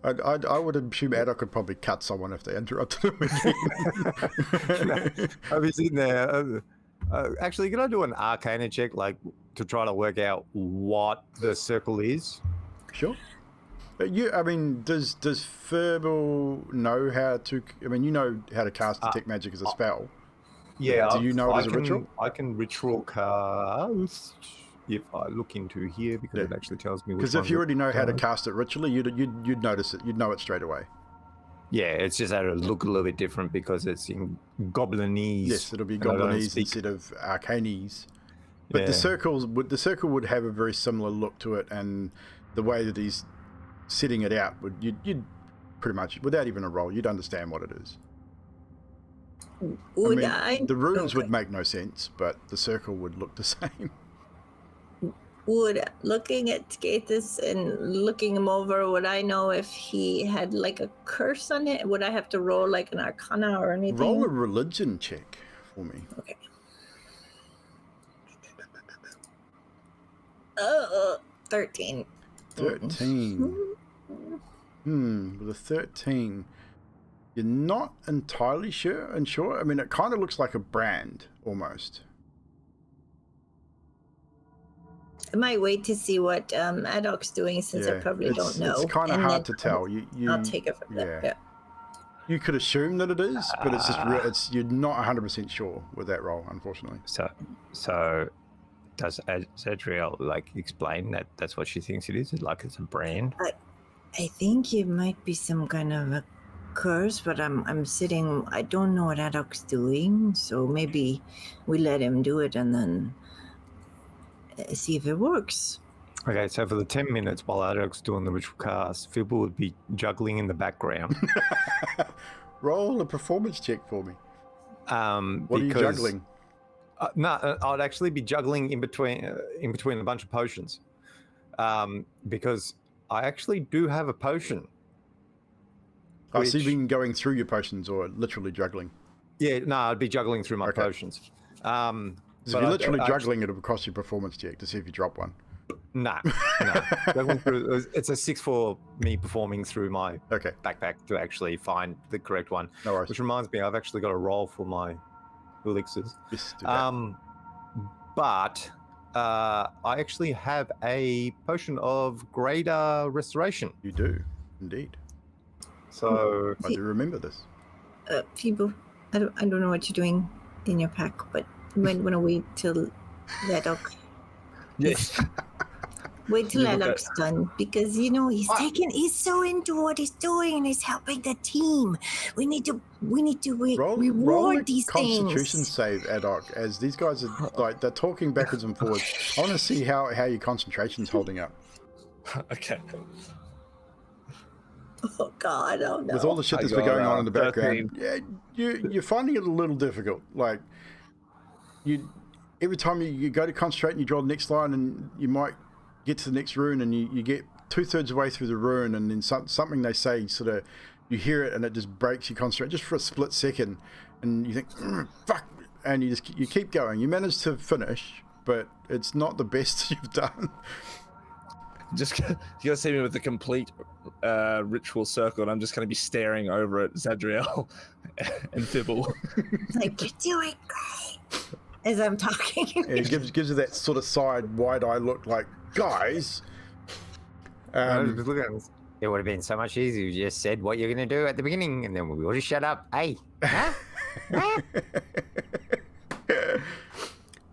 I would assume Adok could probably cut someone if they interrupted him again. Have you seen there? Actually, can I do an Arcana check, like to try to work out what the circle is? Sure. I mean, does Furble know how to? I mean, you know how to cast detect magic as a spell. Yeah. Do you know it as a ritual? I can ritual cast if I look into here because it actually tells me. Because if you already know how to cast it ritually, you'd notice it. You'd know it straight away. Yeah, it's just that it'll look a little bit different because it's in Goblinese. Yes, it'll be Goblinese instead of Arcanese. But the circle would have a very similar look to it, and the way that he's setting it out you'd pretty much, without even a roll, you'd understand what it is. The runes would make no sense, but the circle would look the same. Looking at SKathus and looking him over, would I know if he had like a curse on it? Would I have to roll like an Arcana or anything? Roll a religion check for me. Okay. 13. 13. With a 13, you're not entirely sure. I mean, it kind of looks like a brand almost. I might wait to see what Adok's doing since I probably don't know. It's kind of hard to tell. I'll take it from there. Yeah. You could assume that it is, but it's just you're not 100% sure with that roll, unfortunately. So does Zadriel like explain that that's what she thinks it is? Like it's a brand? I think it might be some kind of a curse, but I'm sitting. I don't know what Adok's doing, so maybe we let him do it and then see if it works. Okay, so for the 10 minutes while Adok's doing the ritual cast, Fibble would be juggling in the background. Roll a performance check for me. What are you juggling? No, I'd actually be juggling in between a bunch of potions, because I actually do have a potion. So you've been going through your potions or literally juggling? Yeah, no, I'd be juggling through my potions. So if you're literally juggling, it'll cost you a performance check to see if you drop one. No. It's a 6 for me performing through my backpack to actually find the correct one. No worries. Which reminds me, I've actually got a roll for my elixirs. Yes, do that. But I actually have a potion of greater restoration. You do, indeed. So I do remember this. People, I don't know what you're doing in your pack, but you might want to wait till that dog. Yes. Wait till You look Alok's done, because he's so into what he's doing and he's helping the team. We need to roll reward a these Constitution things. save, Adok, as these guys are like they're talking backwards and forwards. I want to see how your concentration's holding up. Okay. Oh God! Oh no! With all the shit that's been going on in the background, you're finding it a little difficult. Like every time you go to concentrate and you draw the next line, and you might get to the next rune, and you get 2/3 of the way through the rune, and then something they say sort of you hear it, and it just breaks your concentration just for a split second, and you think fuck, and you keep going. You manage to finish, but it's not the best you've done. Just you're gonna see me with the complete ritual circle, and I'm just gonna be staring over at Zadriel and Thibble. Like, you're doing great. As I'm talking, It gives you that sort of side wide eye look, like, guys. It would have been so much easier if you just said what you're going to do at the beginning, and then we would have shut up. Hey, huh?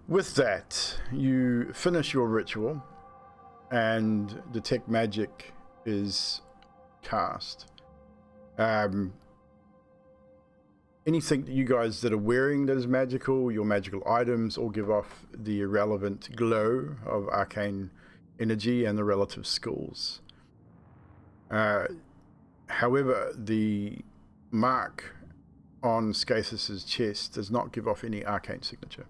With that, you finish your ritual, and detect magic is cast. Anything that you guys that are wearing that is magical, your magical items, all give off the irrelevant glow of arcane energy and the relative schools. However, the mark on SKathus's chest does not give off any arcane signature.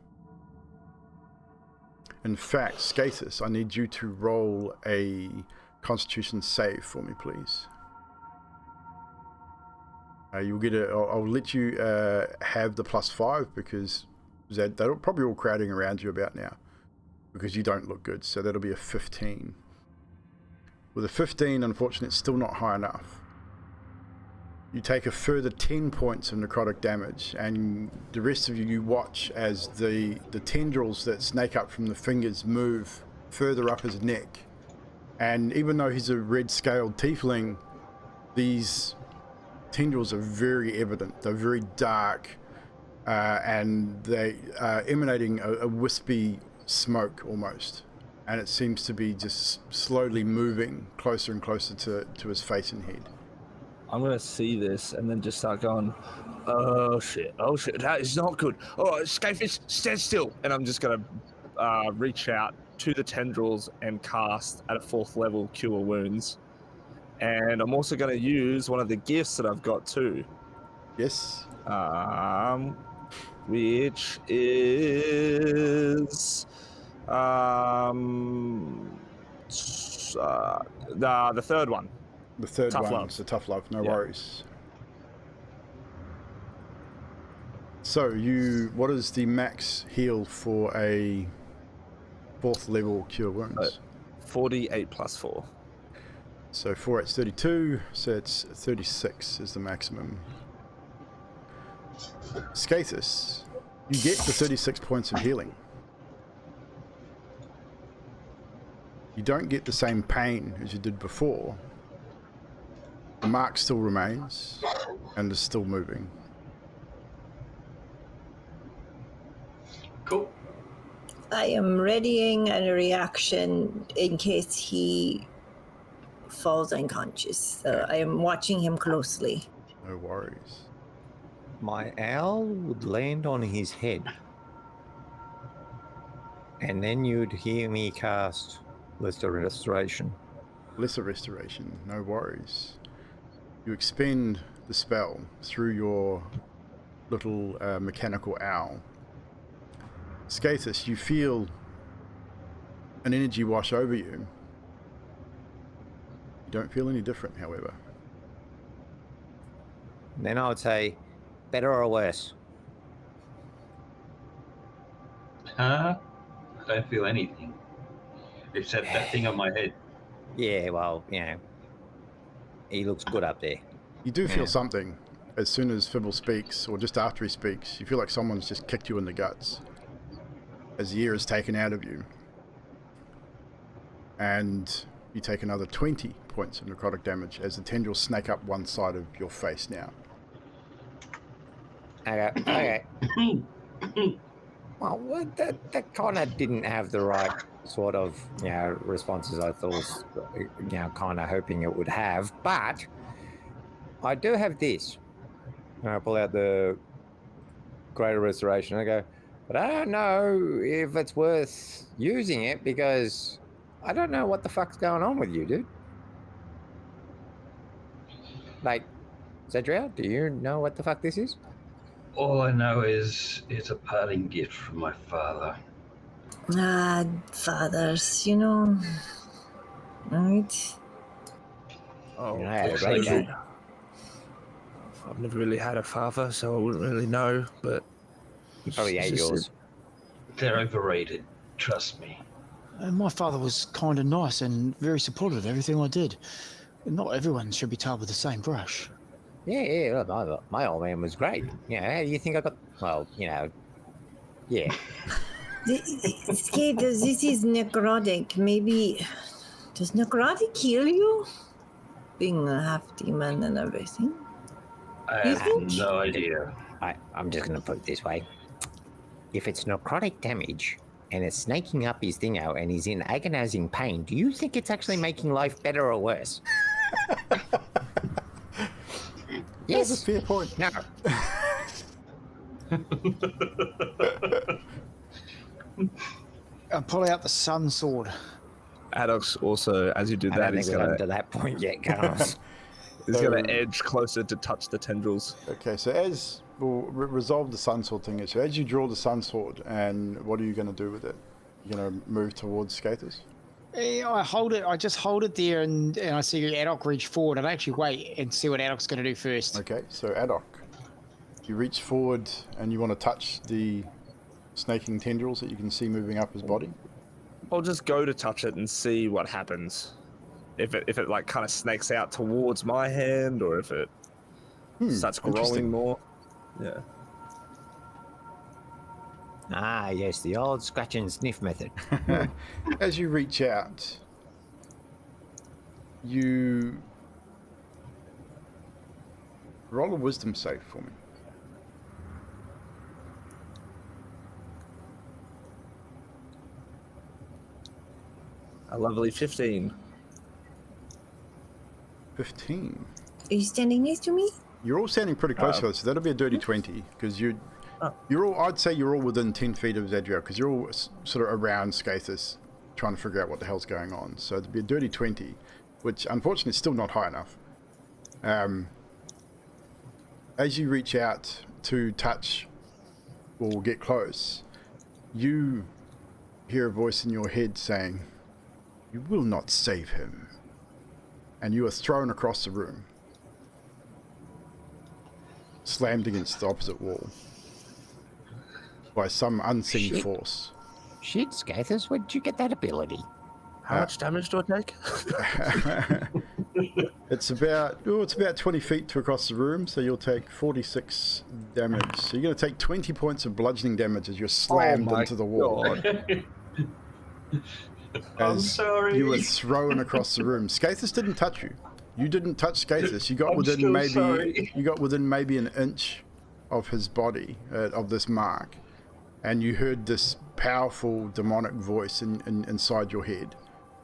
In fact, SKathus, I need you to roll a Constitution save for me, please. You'll get I'll let you have the +5 because they're probably all crowding around you about now because you don't look good. So that'll be a 15. With a 15, unfortunately, it's still not high enough. You take a further 10 points of necrotic damage, and the rest of you watch as the tendrils that snake up from the fingers move further up his neck. And even though he's a red-scaled tiefling, these tendrils are very evident. They're very dark, and they are emanating a wispy smoke almost. And it seems to be just slowly moving closer and closer to his face and head. I'm gonna see this and then just start going, oh shit, that is not good. Oh, SKathus, stand still. And I'm just gonna reach out to the tendrils and cast at a 4th level Cure Wounds. And I'm also gonna use one of the gifts that I've got too. Yes. Which is the third one. The third tough one love. is the tough love, no worries. So what is the max heal for a 4th level Cure Wounds? 48 + 4. So 4 8's 32, so it's 36 is the maximum. SKathus, you get the 36 points of healing. You don't get the same pain as you did before. The mark still remains and is still moving. Cool. I am readying a reaction in case he falls unconscious. So I am watching him closely. No worries. My owl would land on his head. And then you'd hear me cast Lesser Restoration. Lesser Restoration, no worries. You expend the spell through your little mechanical owl. SKathus, you feel an energy wash over you. You don't feel any different, however. Then I would say, better or worse? I don't feel anything except that thing on my head. Yeah, well, he looks good up there. You do feel something as soon as Fibble speaks, or just after he speaks. You feel like someone's just kicked you in the guts as the air is taken out of you. And you take another 20 points of necrotic damage as the tendrils snake up one side of your face now. Okay. Well, that kind of didn't have the right sort of, responses I thought, kind of hoping it would have. But I do have this. And I pull out the Greater Restoration. I go, but I don't know if it's worth using it because I don't know what the fuck's going on with you, dude. Like, Zedriel, do you know what the fuck this is? All I know is it's a parting gift from my father. Fathers, right? Oh, Yeah, I looks agree, like Dad. it. I've never really had a father, so I wouldn't really know. But He probably ate it's just- yours. They're overrated. Trust me. My father was kind of nice and very supportive of everything I did. Not everyone should be tarred with the same brush. Yeah, my old man was great. How do you think I got? Well, yeah. SKathus, this is necrotic. Maybe. Does necrotic kill you? Being a half demon and everything. I You have think? no idea. I'm just going to put it this way. If it's necrotic damage and it's snaking up his thing out and he's in agonizing pain, do you think it's actually making life better or worse? That's a Yes. fair point. No. I pull out the sun sword. Addox also, as you do I that, don't think he's we've gonna gotten to that point yet, Carlos. edge closer to touch the tendrils. Okay, so as we'll resolve the sun sword thing, so as you draw the sun sword, and what are you going to do with it? You're going to move towards SKathus? I hold it. I just hold it there, and I see Adok reach forward. I actually wait and see what Adok's going to do first. Okay, so Adok, you reach forward and you want to touch the snaking tendrils that you can see moving up his body. I'll just go to touch it and see what happens. If it like kind of snakes out towards my hand, or if it starts growing interesting. more. Yeah. Ah, yes, the old scratch and sniff method. As you reach out, you roll a wisdom save for me. A lovely 15. 15. Are you standing next to me? You're all standing pretty close to us, so that'll be a dirty 20, because you're all, I'd say you're all within 10 feet of Zadriel, because you're all sort of around SKathus, trying to figure out what the hell's going on. So it'd be a dirty 20, which unfortunately is still not high enough. As you reach out to touch or get close, you hear a voice in your head saying, "You will not save him." And you are thrown across the room, slammed against the opposite wall by some unseen Shit. force. Shit, SKathus, where'd you get that ability? How much damage do I take? It's about 20 feet to across the room, so you'll take 46 damage. So you're going to take 20 points of bludgeoning damage as you're slammed my into the wall. God. I'm As sorry. you were thrown across the room. SKathus didn't touch you. You didn't touch SKathus. You got I'm within still maybe sorry. you got within maybe an inch of his body, of this mark, and you heard this powerful demonic voice inside your head,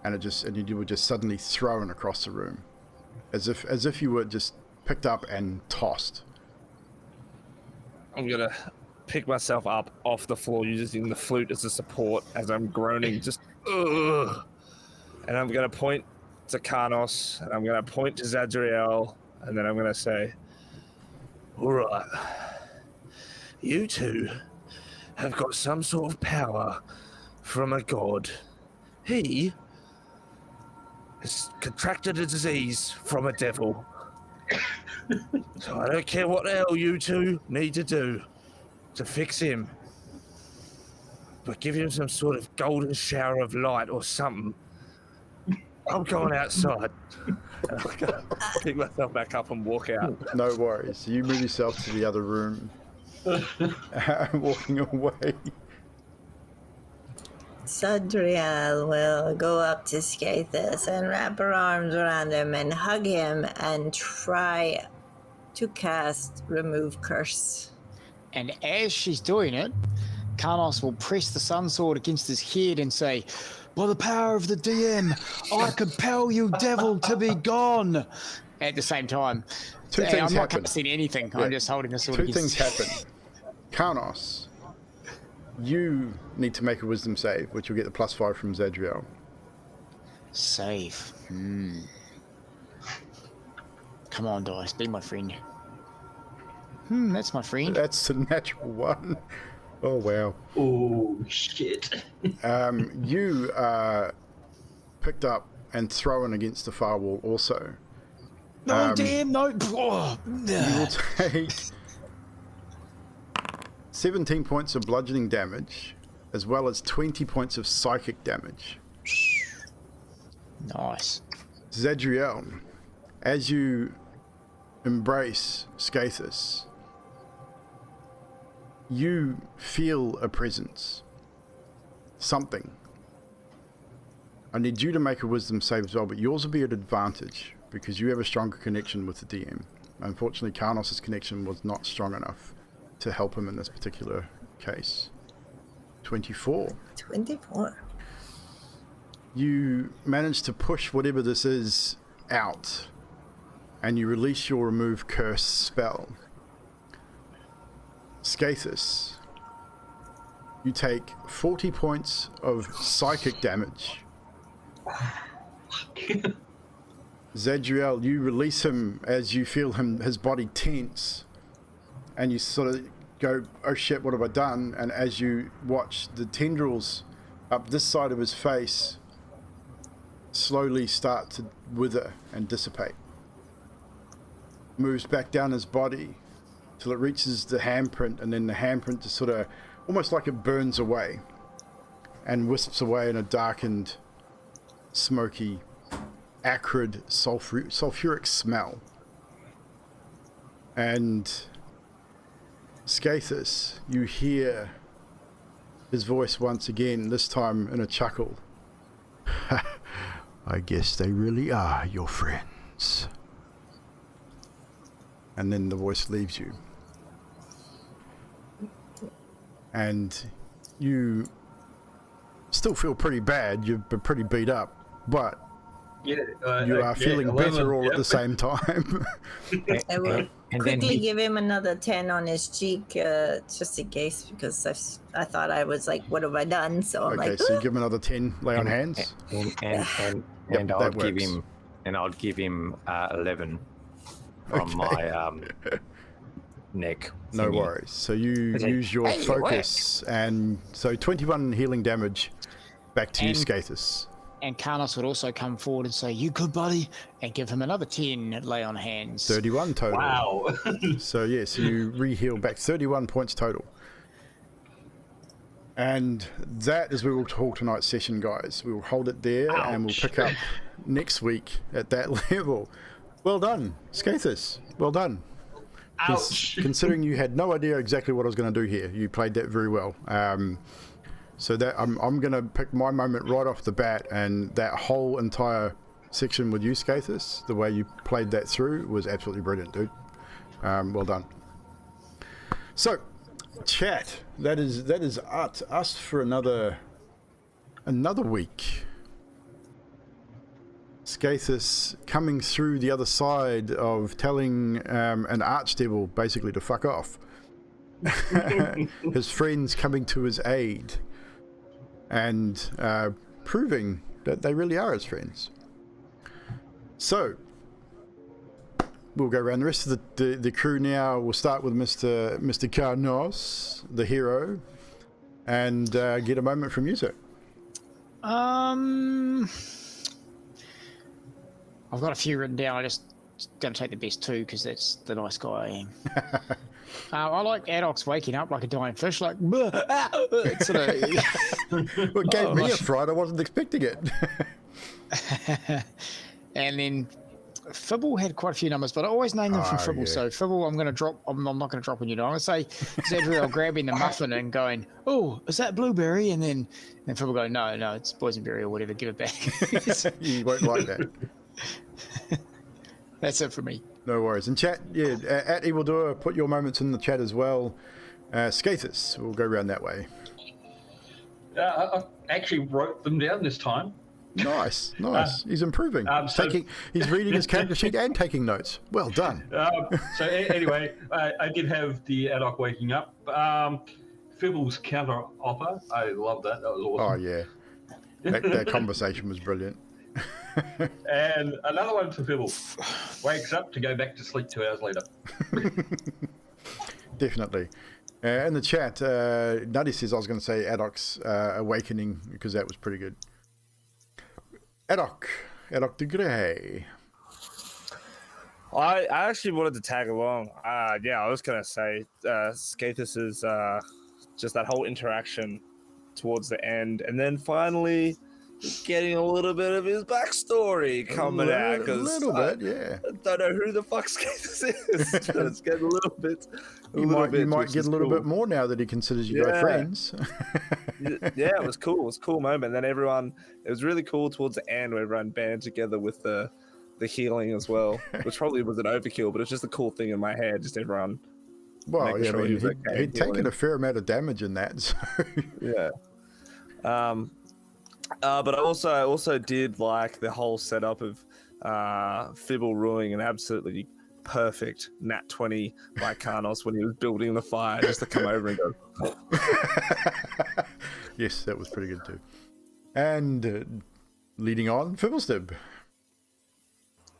and you were just suddenly thrown across the room, as if you were just picked up and tossed. I'm gonna pick myself up off the floor using the flute as a support as I'm groaning, just ugh. And I'm gonna point to Karnos, and I'm gonna point to Zadriel, and then I'm gonna say, "All right, you two have got some sort of power from a god. He has contracted a disease from a devil. So I don't care what the hell you two need to do to fix him, but give him some sort of golden shower of light or something. I'm going outside." And I'm gonna pick myself back up and walk out. No worries. You move yourself to the other room, walking away. Zadriel will go up to SKathus and wrap her arms around him and hug him and try to cast Remove Curse. And as she's doing it, Karnos will press the sun sword against his head and say, "By the power of the DM, I compel you, devil, to be gone." At the same time, Two things I'm not happen. casting anything. Yeah. I'm just holding the sword. Two things happen. Karnos, you need to make a wisdom save, which will get the +5 from Zadriel. Save. Come on, dice, be my friend. That's my friend. That's a natural 1. Oh, wow. Oh, shit. You are picked up and thrown against the firewall also. No, damn, no. Oh, You will take 17 points of bludgeoning damage, as well as 20 points of psychic damage. nice. Zadriel, as you embrace SKathus, you feel a presence. Something. I need you to make a wisdom save as well, but yours will be at advantage because you have a stronger connection with the DM. Unfortunately, Karnos' connection was not strong enough to help him in this particular case. 24. 24. You manage to push whatever this is out, and you release your remove curse spell. SKathus, you take 40 points of psychic damage. Zadriel, you release him as you feel his body tense, and you sort of go, "Oh shit, what have I done?" And as you watch the tendrils up this side of his face slowly start to wither and dissipate, moves back down his body till it reaches the handprint, and then the handprint just sort of almost like it burns away and wisps away in a darkened, smoky, acrid, sulfuric smell. And SKathus, you hear his voice once again, this time in a chuckle. "I guess they really are your friends." And then the voice leaves you. And you still feel pretty bad. You've been pretty beat up, but you are feeling better all at the same time. I will And quickly give him another 10 on his cheek, just in case, because I thought I was like, what have I done? So I'm Okay, like, so you give him another 10, lay on hands. And I'll give him 11 from my neck. No thingy. worries. So you use your Hey, focus, and so 21 healing damage back to you, And- SKathus. And Karnos would also come forward and say, "You good, buddy?" and give him another 10 lay on hands. 31 total. Wow. So yes, you re-heal back 31 points total. And that is where we'll talk tonight's session, guys. We will hold it there, and we'll pick up next week at that level. Well done, SKathus. Well done. Ouch. Considering you had no idea exactly what I was going to do here, you played that very well. So that I'm going to pick my moment right off the bat, and that whole entire section with you, SKathus, the way you played that through was absolutely brilliant, dude. Well done. So, chat, that is us for another week. SKathus coming through the other side of telling an archdevil basically to fuck off. His friends coming to his aid and proving that they really are his friends. So we'll go around the rest of the crew now. We'll start with Mr. Karnos, the hero, and get a moment from you, sir. I've got a few written down. I just going to take the best two because that's the nice guy I am. I like Addox waking up like a dying fish, like it's sort of. Well, it gave me a fright. I wasn't expecting it. And then Fibble had quite a few numbers, but I always name them from Fibble. Yeah. So Fibble, I'm going to drop. I'm not going to drop on you. I'm going to say Zadriel grabbing the muffin and going, "Oh, is that blueberry?" And then Fibble going, "No, it's boysenberry or whatever. Give it back." You won't like that. That's it for me. No worries. And chat, yeah, at Evldoa, put your moments in the chat as well. SKathus, we'll go around that way. I actually wrote them down this time. Nice. He's improving. He's reading his character sheet and taking notes. Well done. Anyway, I did have the ad hoc waking up. Fibble's counter offer. I love that. That was awesome. Oh yeah, that conversation was brilliant. And another one for Fibble. Wakes up to go back to sleep 2 hours later. Definitely. In the chat, Nutty says I was going to say Adoc's Awakening because that was pretty good. Adoc de Grey. I actually wanted to tag along. I was going to say SKathus is just that whole interaction towards the end, and then finally getting a little bit of his backstory coming out. A little bit, yeah. I don't know who the fuck SKathus is, but it's getting a little bit. You might get a little bit more now that he considers you guys friends. Yeah, it was cool. It was a cool moment. And then it was really cool towards the end where everyone banded together with the healing as well, which probably was an overkill, but it's just a cool thing in my head. Just everyone. Well, yeah, sure he'd taken a fair amount of damage in that. So. Yeah. But I also did like the whole setup of Fibble ruining an absolutely perfect nat 20 by Karnos when he was building the fire just to come over and go. Yes, that was pretty good too. And leading on, Fibblestib.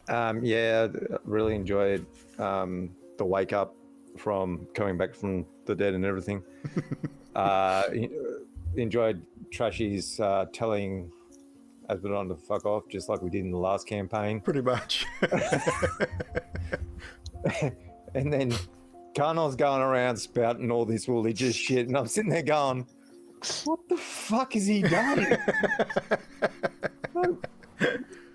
Yeah, really enjoyed the wake up from coming back from the dead and everything. Enjoyed Trashy's telling Evldoa to fuck off, just like we did in the last campaign. Pretty much. And then Karnol's going around spouting all this religious shit, and I'm sitting there going, what the fuck has he done?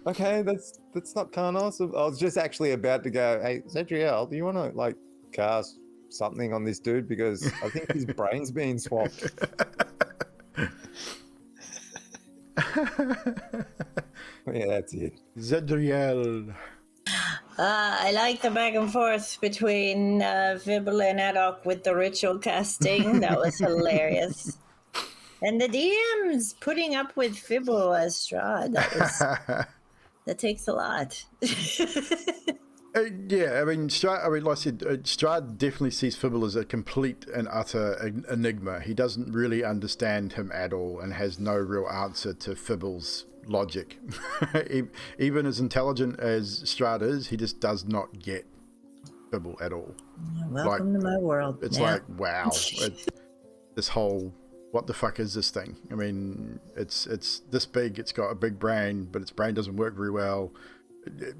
Okay, that's not Karnos. I was just actually about to go, hey, Zadriel, do you want to like cast something on this dude? Because I think his brain's being swapped. Yeah, that's it. Zadriel. I like the back and forth between Fibble and Adoc with the ritual casting. That was hilarious. And the DMs putting up with Fibble as Strahd. That takes a lot. Yeah, I mean, like I said, Strahd definitely sees Fibble as a complete and utter enigma. He doesn't really understand him at all and has no real answer to Fibble's logic. Even as intelligent as Strahd is, he just does not get Fibble at all. Welcome to my world. It's like, wow, this whole, what the fuck is this thing? I mean, it's this big, it's got a big brain, but its brain doesn't work very well.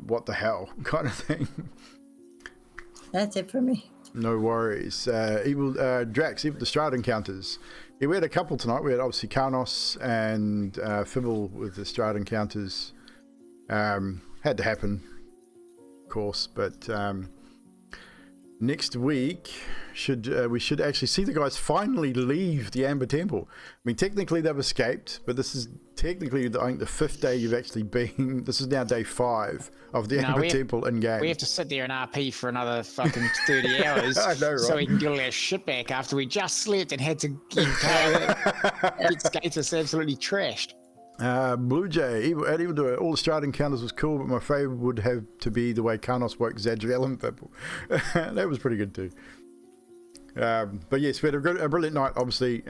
What the hell kind of thing. That's it for me. No worries. Drax, even the Strahd encounters. Yeah, we had a couple tonight. We had obviously Karnos and Fibble with the Strahd encounters. Had to happen, of course, but next week we should actually see the guys finally leave the Amber Temple. I mean, technically they've escaped, but this is technically I think the 5th day you've actually been. This is now day 5 of the Amber Temple in game. We have to sit there and RP for another fucking 30 hours. I know, right? So we can get all our shit back after we just slept and had to get SKathus absolutely trashed. Blue Jay, Evldoa, all the Strahd encounters was cool, but my favourite would have to be the way Karnos woke Zadriel and Fibble. That was pretty good too. But yes, we had a brilliant night, obviously.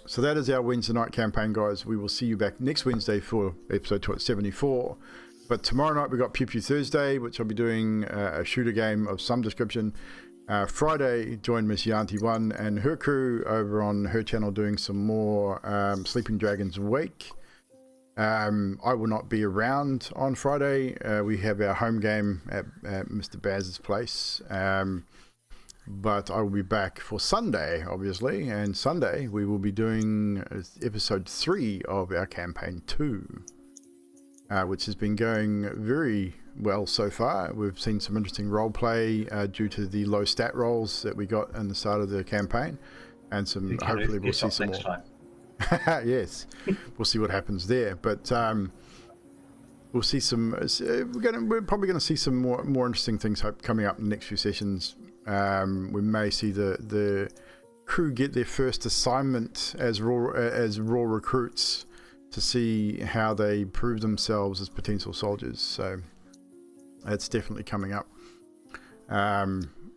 So that is our Wednesday night campaign, guys. We will see you back next Wednesday for episode 74. But tomorrow night we got Pew Pew Thursday, which I'll be doing a shooter game of some description. Friday, join Miss Yanti1 and her crew over on her channel doing some more Sleeping Dragons Wake. I will not be around on Friday. We have our home game at Mr. Baz's place. But I will be back for Sunday, obviously. And Sunday, we will be doing episode 3 of our campaign 2, which has been going very well so far. We've seen some interesting role play due to the low stat rolls that we got in the start of the campaigin, and some hopefully we'll see some more. Yes, we'll see what happens there. But we'll see some. We're probably going to see some more interesting things coming up in the next few sessions. We may see the crew get their first assignment as raw recruits to see how they prove themselves as potential soldiers. So that's definitely coming up.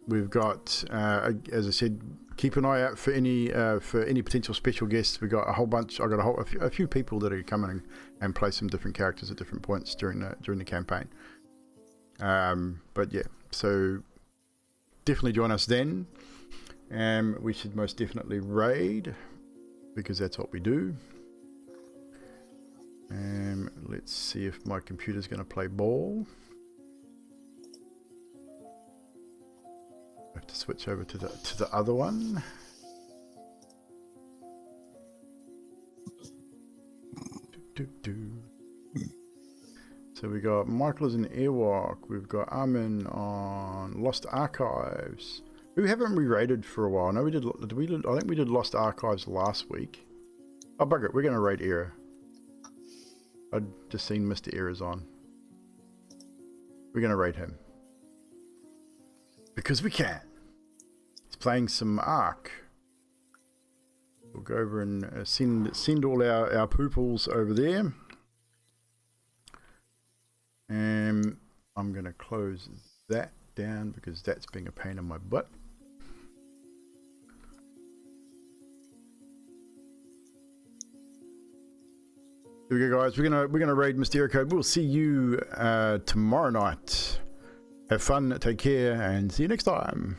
We've got, as I said, keep an eye out for any potential special guests. We got a whole bunch. I got a few people that are coming and play some different characters at different points during the campaign. But yeah, so definitely join us then. We should most definitely raid, because that's what we do. Let's see if my computer's going to play ball. I have to switch over to the other one. So we got Michael is an Airwalk. We've got Armin on Lost Archives. We haven't re-raided for a while. No, we did. I think we did Lost Archives last week. Oh bugger it, we're going to raid Era. I'd just seen Mr. Era's on. We're going to raid him. Because we can. He's playing some Ark. We'll go over and send all our pooples over there. And I'm going to close that down because that's being a pain in my butt. Here we go, guys. We're gonna raid Mysterio Code. We'll see you tomorrow night. Have fun, take care, and see you next time.